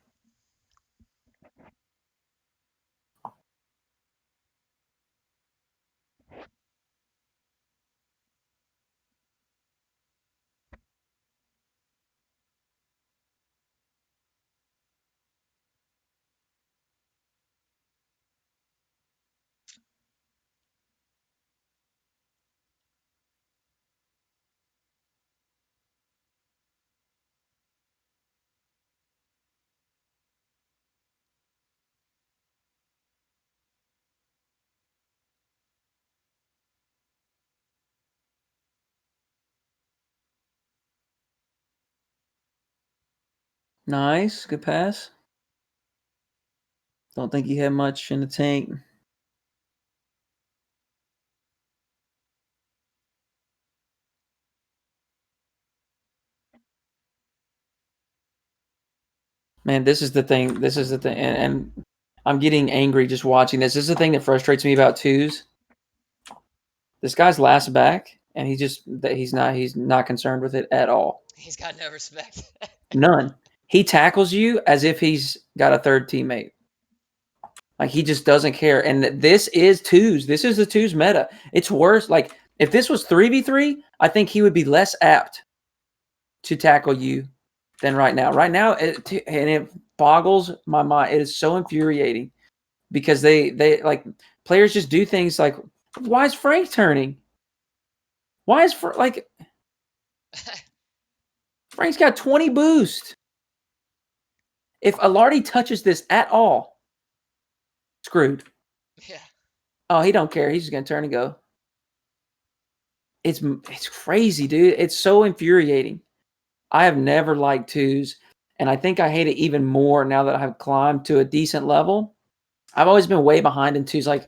Nice. Good pass. Don't think he had much in the tank. Man, this is the thing. This is the thing. And I'm getting angry just watching this. This is the thing that frustrates me about twos. This guy's last back, and he's not concerned with it at all. He's got no respect. None. He tackles you as if he's got a third teammate. Like he just doesn't care. And this is twos. This is the twos meta. It's worse. Like if this was 3v3, I think he would be less apt to tackle you than right now. Right now, it boggles my mind. It is so infuriating because they like players just do things like, why is Frank turning? Why is like Frank's got 20 boost? If Alardi touches this at all, screwed. Yeah. Oh, he don't care. He's just gonna turn and go. It's crazy, dude. It's so infuriating. I have never liked twos, and I think I hate it even more now that I've climbed to a decent level. I've always been way behind in twos. Like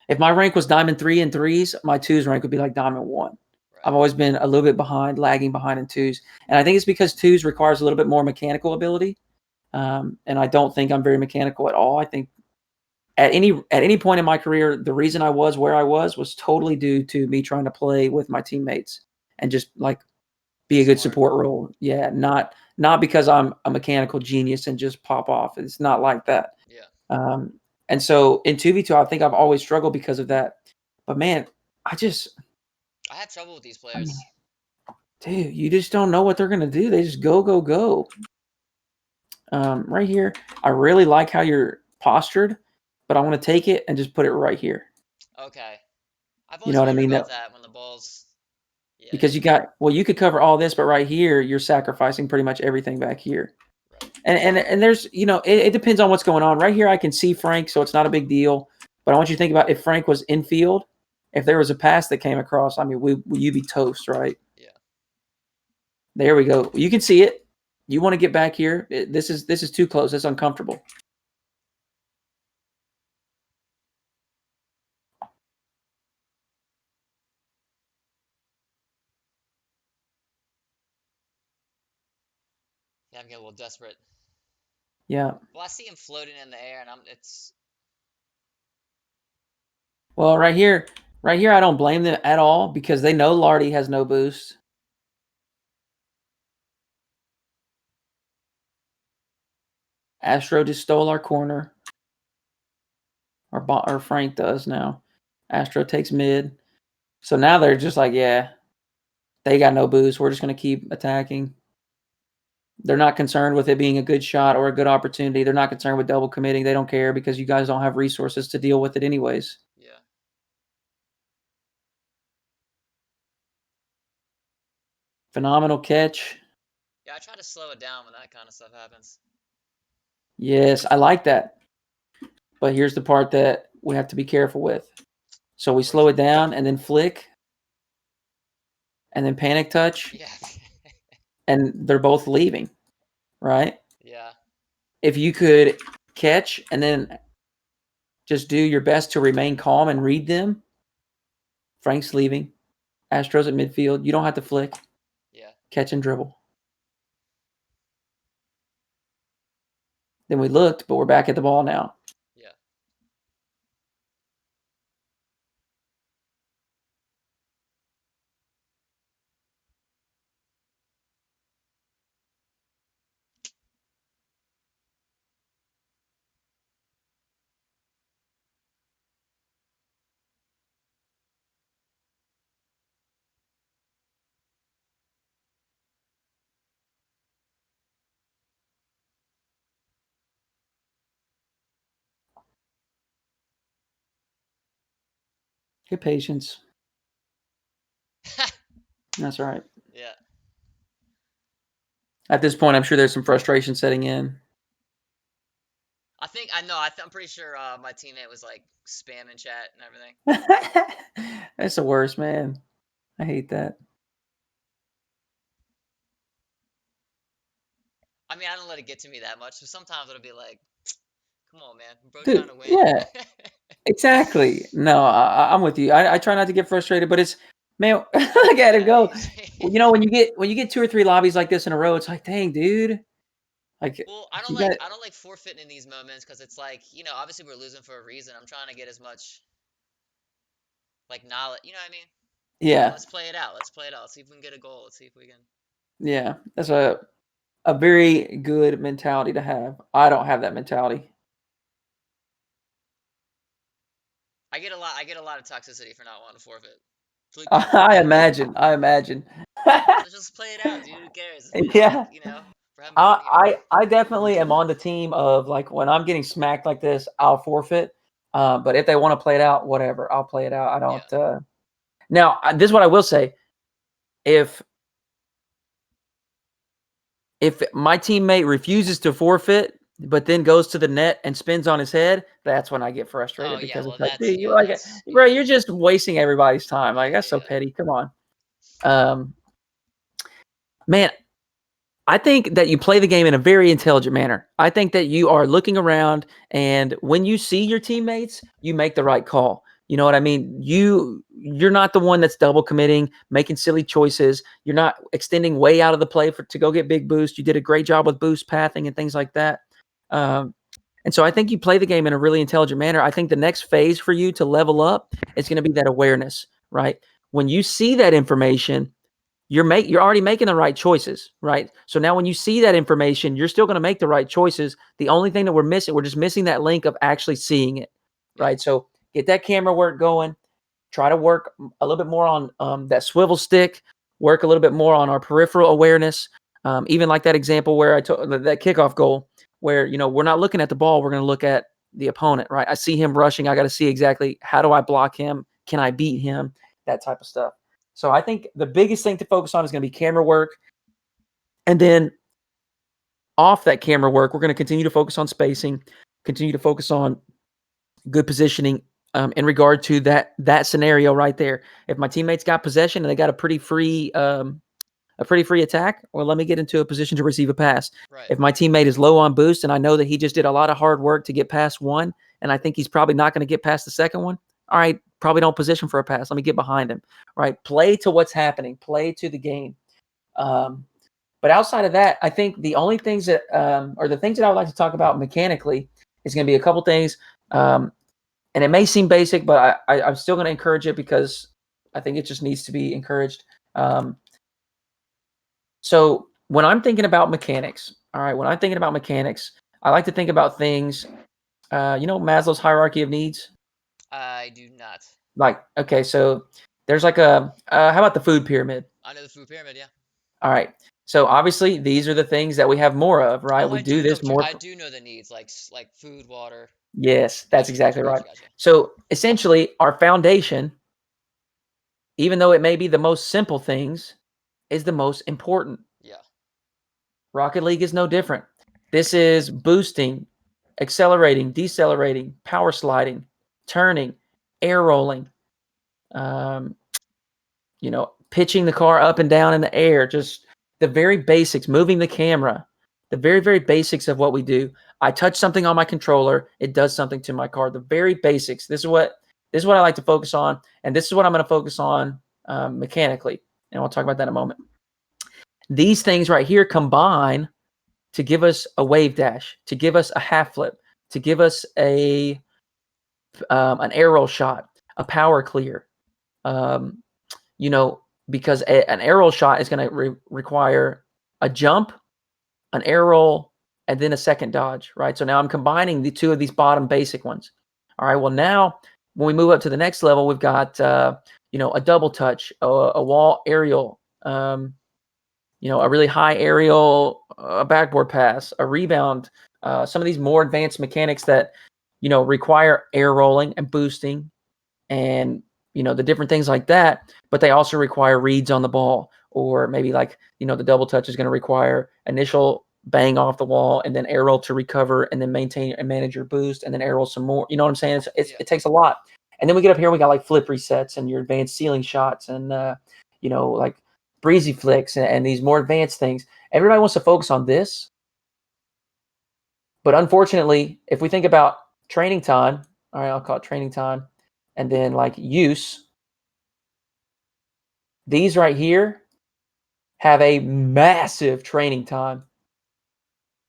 if my rank was diamond 3 in threes, my twos rank would be like diamond 1. I've Right. always been a little bit behind, lagging behind in twos, and I think it's because twos requires a little bit more mechanical ability. And I don't think I'm very mechanical at all. I think at any point in my career, the reason I was where I was totally due to me trying to play with my teammates and just like Be be a good smart. support role. Yeah, not because I'm a mechanical genius and just pop off. It's not like that. Yeah. Um, and so in 2v2, I think I've always struggled because of that. But man, I have trouble with these I mean, players. dude, you just don't know what they're gonna do. They just go, go, go. Right here, I really like how you're postured, but I want to take it and just put it right here. Okay. I've You know always what I wondered mean? about That that when the ball's. Yeah, because yeah. you could cover all this, but right here, you're sacrificing pretty much everything back here. Right. And there's, it depends on what's going on. Right here, I can see Frank, so it's not a big deal. But I want you to think about if Frank was in field, if there was a pass that came across, I mean, you'd be toast, right? Yeah. There we go. You can see it. You want to get back here. This is too close. It's uncomfortable. Yeah, I'm getting a little desperate. Yeah. Well, I see him floating in the air, and it's. Well, right here, I don't blame them at all because they know Lardy has no boost. Astro just stole our corner. Or Frank does now. Astro takes mid. So now they're just like, yeah, they got no boost. We're just going to keep attacking. They're not concerned with it being a good shot or a good opportunity. They're not concerned with double committing. They don't care because you guys don't have resources to deal with it anyways. Yeah. Phenomenal catch. Yeah, I try to slow it down when that kind of stuff happens. Yes, I like that. But here's the part that we have to be careful with. So we slow it down and then flick and then panic touch. Yeah. And they're both leaving, right? Yeah. If you could catch and then just do your best to remain calm and read them. Frank's leaving. Astros at midfield. You don't have to flick. Yeah. Catch and dribble. Then we looked, but we're back at the ball now. Yeah. Good patience. That's all right. Yeah. At this point, I'm sure there's some frustration setting in. I'm pretty sure my teammate was like spamming chat and everything. That's the worst, man. I hate that. I mean, I don't let it get to me that much. So sometimes it'll be like, come on, man. Bro trying Dude, to win. yeah, exactly. No, I'm with you. I try not to get frustrated, but it's, man, I gotta Yeah. go. When you get 2 or 3 lobbies like this in a row, it's like, dang, dude. Like, Well, you got, I don't like forfeiting in these moments because it's like, obviously we're losing for a reason. I'm trying to get as much like knowledge, you know what I mean? yeah, Let's play it out. Let's play it out. Let's see if we can get a goal. Let's see if we can. yeah. That's a very good mentality to have. I don't have that mentality. I get a lot of toxicity for not wanting to forfeit. It's like, I imagine. I imagine. let's just play it out, dude. Who cares if we just Yeah. like, we're having fun here. I definitely am on the team of like when I'm getting smacked like this, I'll forfeit. But if they want to play it out, whatever, I'll play it out. I don't. Yeah. Now, this is what I will say: if my teammate refuses to forfeit, but then goes to the net and spins on his head, that's when I get frustrated Oh yeah, because well it's like, dude, you're like, that's bro, you're just wasting everybody's time. Like that's so yeah. petty. Come on, man. I think that you play the game in a very intelligent manner. I think that you are looking around, and when you see your teammates, you make the right call. You know what I mean? You're not the one that's double committing, making silly choices. You're not extending way out of the play to go get big boost. You did a great job with boost pathing and things like that. And so I think you play the game in a really intelligent manner. I think the next phase for you to level up is going to be that awareness, right? When you see that information, you're already making the right choices, right? So now when you see that information, you're still going to make the right choices. The only thing that we're just missing that link of actually seeing it, right? Yeah. So get that camera work going. Try to work a little bit more on that swivel stick. Work a little bit more on our peripheral awareness. Even like that example where I took that kickoff goal, where we're not looking at the ball, we're going to look at the opponent, right? I see him rushing. I got to see exactly how do I block him? Can I beat him? That type of stuff. So I think the biggest thing to focus on is going to be camera work. And then off that camera work, we're going to continue to focus on spacing, continue to focus on good positioning in regard to that scenario right there. If my teammates got possession and they got a pretty free attack, well, let me get into a position to receive a pass. Right. If my teammate is low on boost and I know that he just did a lot of hard work to get past one, and I think he's probably not going to get past the second one, all right, probably don't position for a pass. Let me get behind him. Right, play to what's happening. Play to the game. But outside of that, I think the only things that, or the things that I would like to talk about mechanically, is going to be a couple things. And it may seem basic, but I'm still going to encourage it because I think it just needs to be encouraged. So when I'm thinking about mechanics, all right, when I'm thinking about mechanics, I like to think about things, Maslow's hierarchy of needs. I do not. Like, okay, so there's like how about the food pyramid? I know the food pyramid, yeah. All right. So obviously these are the things that we have more of, right? Oh, We do this more. I do know the needs, like food, water. Yes, that's exactly right. Gotcha. So essentially our foundation, even though it may be the most simple things, is the most important. Yeah. Rocket League is no different. This is boosting, accelerating, decelerating, power sliding, turning, air rolling, pitching the car up and down in the air, just the very basics, moving the camera, the very, very basics of what we do. I touch something on my controller, it does something to my car. The very basics. This is what I like to focus on, and this is what I'm going to focus on mechanically, and we'll talk about that in a moment. These things right here combine to give us a wave dash, to give us a half flip, to give us an air roll shot, a power clear. Because an air roll shot is going to require a jump, an air roll, and then a second dodge, right? So now I'm combining the two of these bottom basic ones. All right, well now when we move up to the next level, we've got a double touch, a wall aerial, a really high aerial, a backboard pass, a rebound, some of these more advanced mechanics that require air rolling and boosting and the different things like that, but they also require reads on the ball, or maybe like the double touch is going to require initial bang off the wall and then air roll to recover and then maintain and manage your boost and then air roll some more. You know what I'm saying? It takes a lot. And then we get up here, we got like flip resets and your advanced ceiling shots and like breezy flicks and these more advanced things. Everybody wants to focus on this, but unfortunately, if we think about training time, all right, I'll call it training time, and then like use, these right here have a massive training time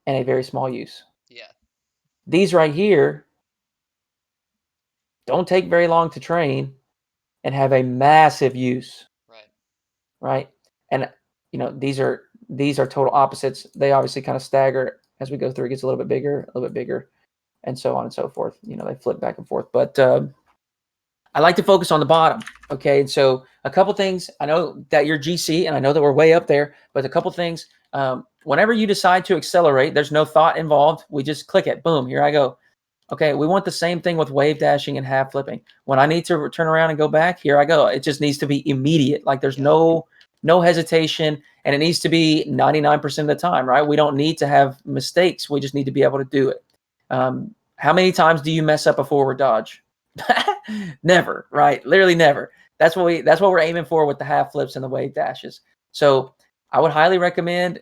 and a very small use. Yeah. These right here don't take very long to train and have a massive use. Right. And these are total opposites. They obviously kind of stagger as we go through. It gets a little bit bigger, and so on and so forth. They flip back and forth. But I like to focus on the bottom. Okay. And so a couple things. I know that you're GC and I know that we're way up there, but a couple things. Whenever you decide to accelerate, there's no thought involved. We just click it. Boom. Here I go. Okay. We want the same thing with wave dashing and half flipping. When I need to turn around and go back, here I go. It just needs to be immediate. Like there's no hesitation, and it needs to be 99% of the time, right? We don't need to have mistakes. We just need to be able to do it. How many times do you mess up a forward dodge? Never, right? Literally never. That's what we're aiming for with the half flips and the wave dashes. So I would highly recommend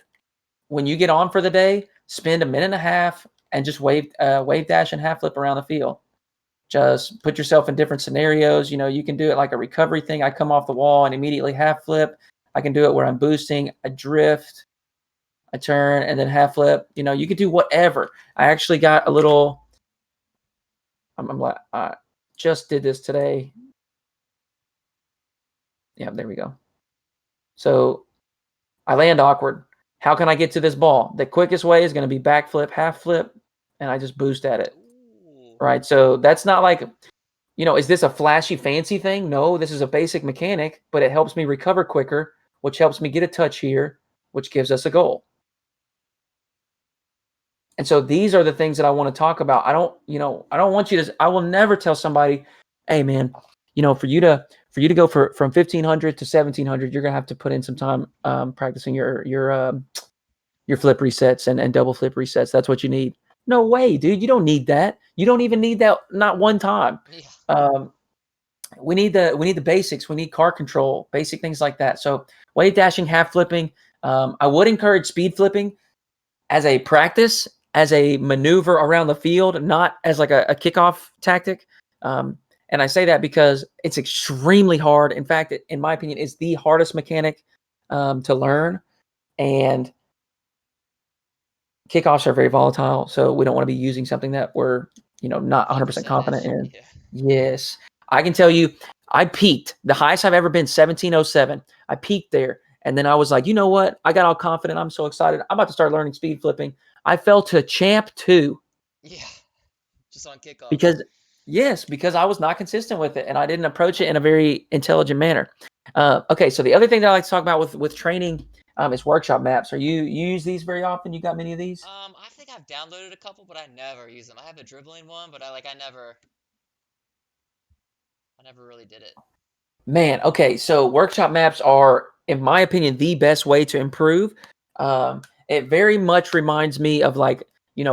when you get on for the day, spend a minute and a half and just wave dash and half flip around the field. Just put yourself in different scenarios. You can do it like a recovery thing. I come off the wall and immediately half flip. I can do it where I'm boosting, I drift, I turn, and then half flip. You could do whatever. I actually got a little. I just did this today. Yeah, there we go. So I land awkward. How can I get to this ball? The quickest way is going to be backflip, half flip, and I just boost at it. Ooh. Right? So that's not like, is this a flashy, fancy thing? No, this is a basic mechanic, but it helps me recover quicker, which helps me get a touch here, which gives us a goal. And so these are the things that I want to talk about. I don't want you to, I will never tell somebody, hey man, for you to go from 1500 to 1700, you're going to have to put in some time practicing your your flip resets and double flip resets. That's what you need. No way, dude. You don't need that. You don't even need that. Not one time. Yeah. We need the basics. We need car control, basic things like that. So wave dashing, half flipping. I would encourage speed flipping as a practice, as a maneuver around the field, not as like a kickoff tactic. And I say that because it's extremely hard. In fact, in my opinion, it's the hardest mechanic to learn. And kickoffs are very volatile, so we don't want to be using something that we're not 100% 100% confident in. in. Yeah. Yes, I can tell you, I peaked. The highest I've ever been, 1707. I peaked there, and then I was like, you know what? I got all confident. I'm so excited. I'm about to start learning speed flipping. I fell to champ 2 Yeah. Just on kickoffs. because because I was not consistent with it, and I didn't approach it in a very intelligent manner. Okay, so the other thing that I like to talk about with training is workshop maps. Are you use these very often? You got many of these? I think I've downloaded a couple, but I never use them. I have a dribbling one, but I never really did it. Man, okay, so workshop maps are, in my opinion, the best way to improve. It very much reminds me of like,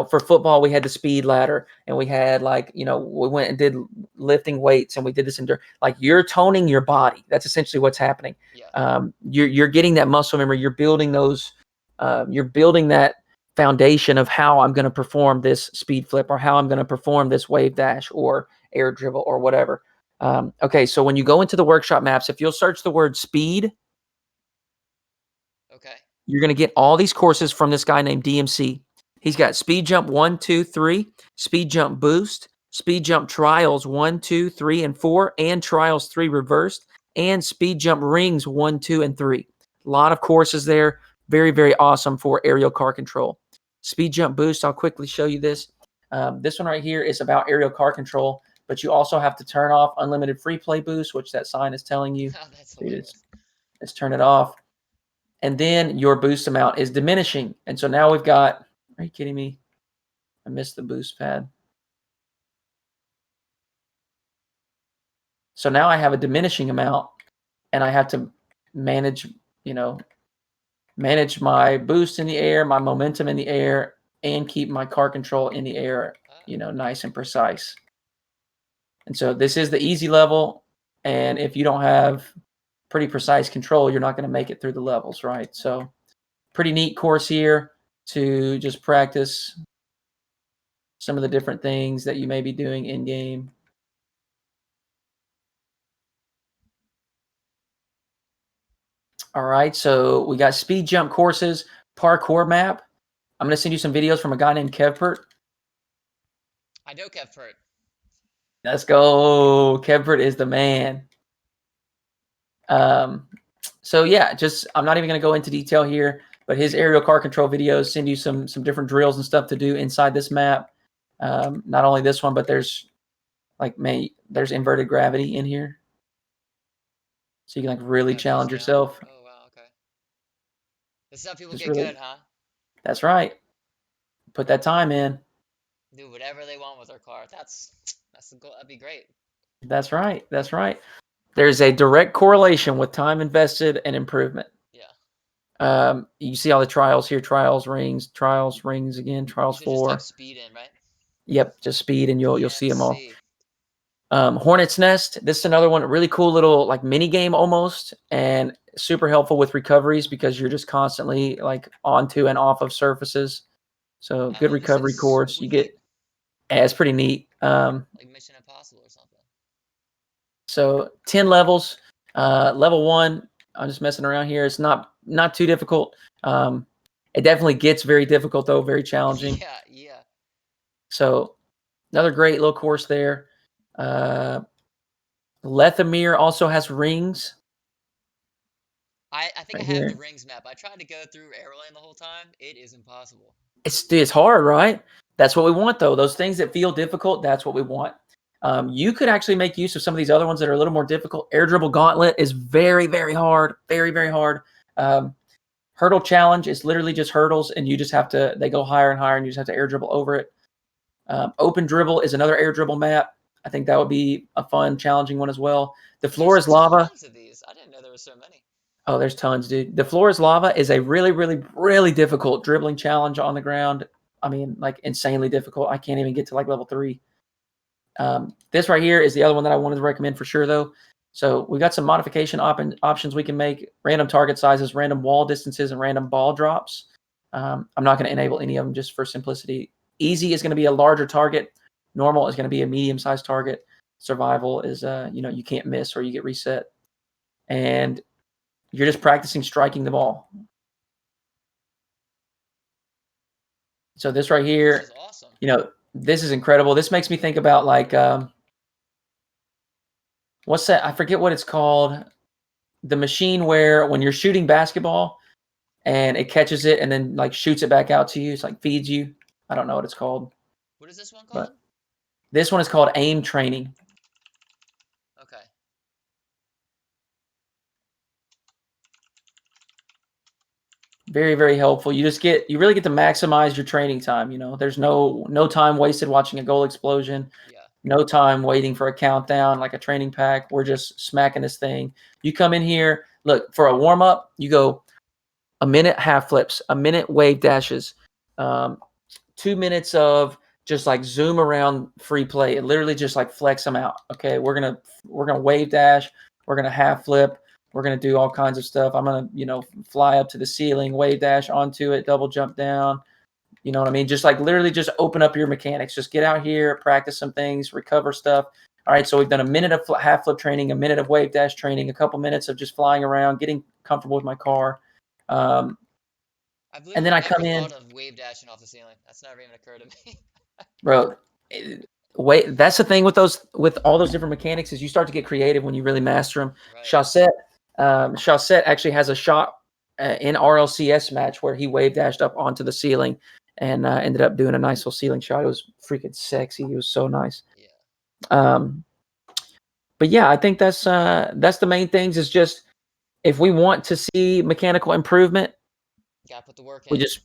for football, we had the speed ladder and we had like, we went and did lifting weights and we did this like you're toning your body. That's essentially what's happening. Yeah. You're getting that muscle memory. You're building you're building that foundation of how I'm going to perform this speed flip or how I'm going to perform this wave dash or air dribble or whatever. Okay, so when you go into the workshop maps, if you'll search the word speed, Okay. you're going to get all these courses from this guy named DMC. He's got speed jump 1, 2, 3, speed jump boost, speed jump trials 1, 2, 3, and 4, and trials 3 reversed, and speed jump rings 1, 2, and 3. A lot of courses there. Very, very awesome for aerial car control. Speed jump boost, I'll quickly show you this. This one right here is about aerial car control, but you also have to turn off unlimited free play boost, which that sign is telling you. Oh, that's Dude, hilarious. let's turn it off. And then your boost amount is diminishing. And so now we've got, are you kidding me? I missed the boost pad. So now I have a diminishing amount and I have to manage, manage my boost in the air, my momentum in the air, and keep my car control in the air, nice and precise. And so this is the easy level. And if you don't have pretty precise control, you're not going to make it through the levels, right? So pretty neat course here to just practice some of the different things that you may be doing in game. All right, so we got speed jump courses, parkour map. I'm going to send you some videos from a guy named Kevpert. I know Kevpert. Let's go. Kevpert is the man. So yeah, just I'm not even going to go into detail here, but his aerial car control videos send you some different drills and stuff to do inside this map. Not only this one, but there's there's inverted gravity in here, so you can like really challenge yourself. Oh wow, okay. This is how people Just get really, good, huh? that's right. Put that time in. Do whatever they want with their car. That's the goal. That'd be great. That's right. That's right. There's a direct correlation with time invested and improvement. Yeah. You see all the trials here: trials, rings again, trials You should just type 4. speed in, right? Yep, just speed, and you'll see them all. DMC. Hornet's Nest. This is another one, a really cool little like mini game almost, and super helpful with recoveries because you're just constantly like onto and off of surfaces. So Oh good man, this recovery looks course. You sweet. get, yeah, it's pretty neat. Like Mission Impossible or something. So 10 levels. Level 1, I'm just messing around here. It's not too difficult. It definitely gets very difficult though, very challenging. Yeah, yeah. So another great little course there. Lethamere also has rings. I think I Right have here. the rings map. I tried to go through airlane the whole time. It is impossible. It's hard, right? That's what we want though. Those things that feel difficult, that's what we want. You could actually make use of some of these other ones that are a little more difficult. Air dribble gauntlet is very, very hard. Very, very hard. Hurdle challenge is literally just hurdles, and you just have to, they go higher and higher, and you just have to air dribble over it. Open dribble is another air dribble map. I think that would be a fun, challenging one as well. The floor There's is lava. tons of these. I didn't know there were so many. Oh, there's tons, dude. The floor is lava is a really, really, really difficult dribbling challenge on the ground. I mean, like insanely difficult. I can't even get to like level 3. This right here is the other one that I wanted to recommend for sure, though. So we got some modification options we can make: random target sizes, random wall distances, and random ball drops. I'm not going to enable any of them just for simplicity. Easy is going to be a larger target. Normal is going to be a medium-sized target. Survival is, you can't miss or you get reset. And you're just practicing striking the ball. So this right This here, is awesome. this is incredible. This makes me think about like, what's that? I forget what it's called. The machine where when you're shooting basketball and it catches it and then like shoots it back out to you, it's like feeds you. I don't know what it's called, What is this one called? but this one is called aim training. Okay. Very, very helpful. You really get to maximize your training time. There's no time wasted watching a goal explosion. Yeah. No time waiting for a countdown like a training pack. We're just smacking this thing. You come in here, look, for a warm up, you go a minute half flips, a minute wave dashes, 2 minutes of just like zoom around free play. It literally just like flex them out. Okay, we're gonna wave dash, we're gonna half flip, we're gonna do all kinds of stuff. I'm gonna fly up to the ceiling, wave dash onto it, double jump down. You know what I mean? Just like literally just open up your mechanics. Just get out here, practice some things, recover stuff. All right, so we've done a minute of half flip training, a minute of wave dash training, a couple minutes of just flying around, getting comfortable with my car. I've And literally then I never come in, thought of wave dashing off the ceiling. That's never even occurred to me. bro. Wait, that's the thing with all those different mechanics is you start to get creative when you really master them. Right. Chaussette actually has a shot in RLCS match where he wave dashed up onto the ceiling and ended up doing a nice little ceiling shot. It was freaking sexy. He was so nice. Yeah. But yeah, I think that's the main things. Is just if we want to see mechanical improvement, Gotta put the work we in. just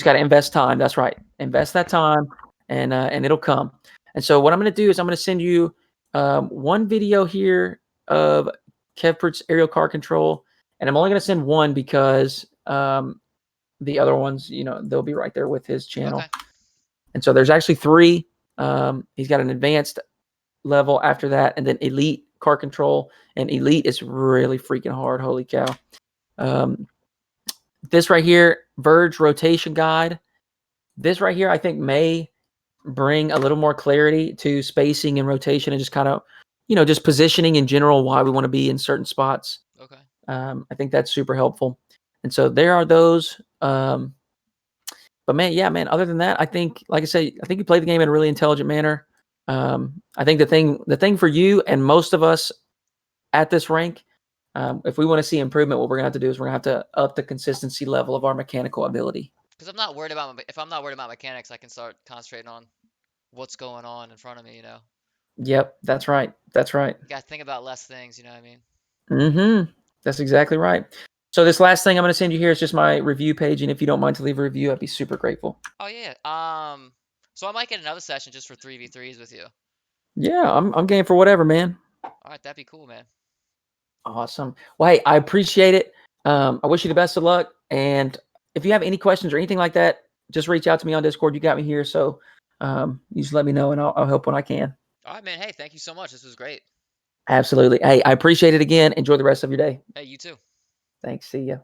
got to invest time. That's right. Invest that time, and it'll come. And so what I'm going to do is I'm going to send you one video here of Kevpert's aerial car control, and I'm only going to send one because the other ones, they'll be right there with his channel. Okay. And so there's actually 3. He's got an advanced level after that, and then elite car control. And elite is really freaking hard. Holy cow. This right here, Verge rotation guide. This right here, I think may bring a little more clarity to spacing and rotation and just kind of, just positioning in general, why we want to be in certain spots. Okay. I think that's super helpful. And so there are those. But man, yeah, man, other than that, I think, like I said, I think you play the game in a really intelligent manner. I think the thing for you and most of us at this rank, if we want to see improvement, what we're going to have to do is we're going to have to up the consistency level of our mechanical ability. Because I'm not worried about if I'm not worried about mechanics, I can start concentrating on what's going on in front of me. Yep, that's right. That's right. You gotta think about less things. You know what I mean? Mm-hmm. That's exactly right. So this last thing I'm going to send you here is just my review page, and if you don't mind to leave a review, I'd be super grateful. Oh yeah. So I might get another session just for 3v3s with you. Yeah, I'm game for whatever, man. All right, that'd be cool, man. Awesome. Well, hey, I appreciate it. I wish you the best of luck. And if you have any questions or anything like that, just reach out to me on Discord. You got me here, so you just let me know, and I'll help when I can. All right, man. Hey, thank you so much. This was great. Absolutely. Hey, I appreciate it again. Enjoy the rest of your day. Hey, you too. Thanks. See ya.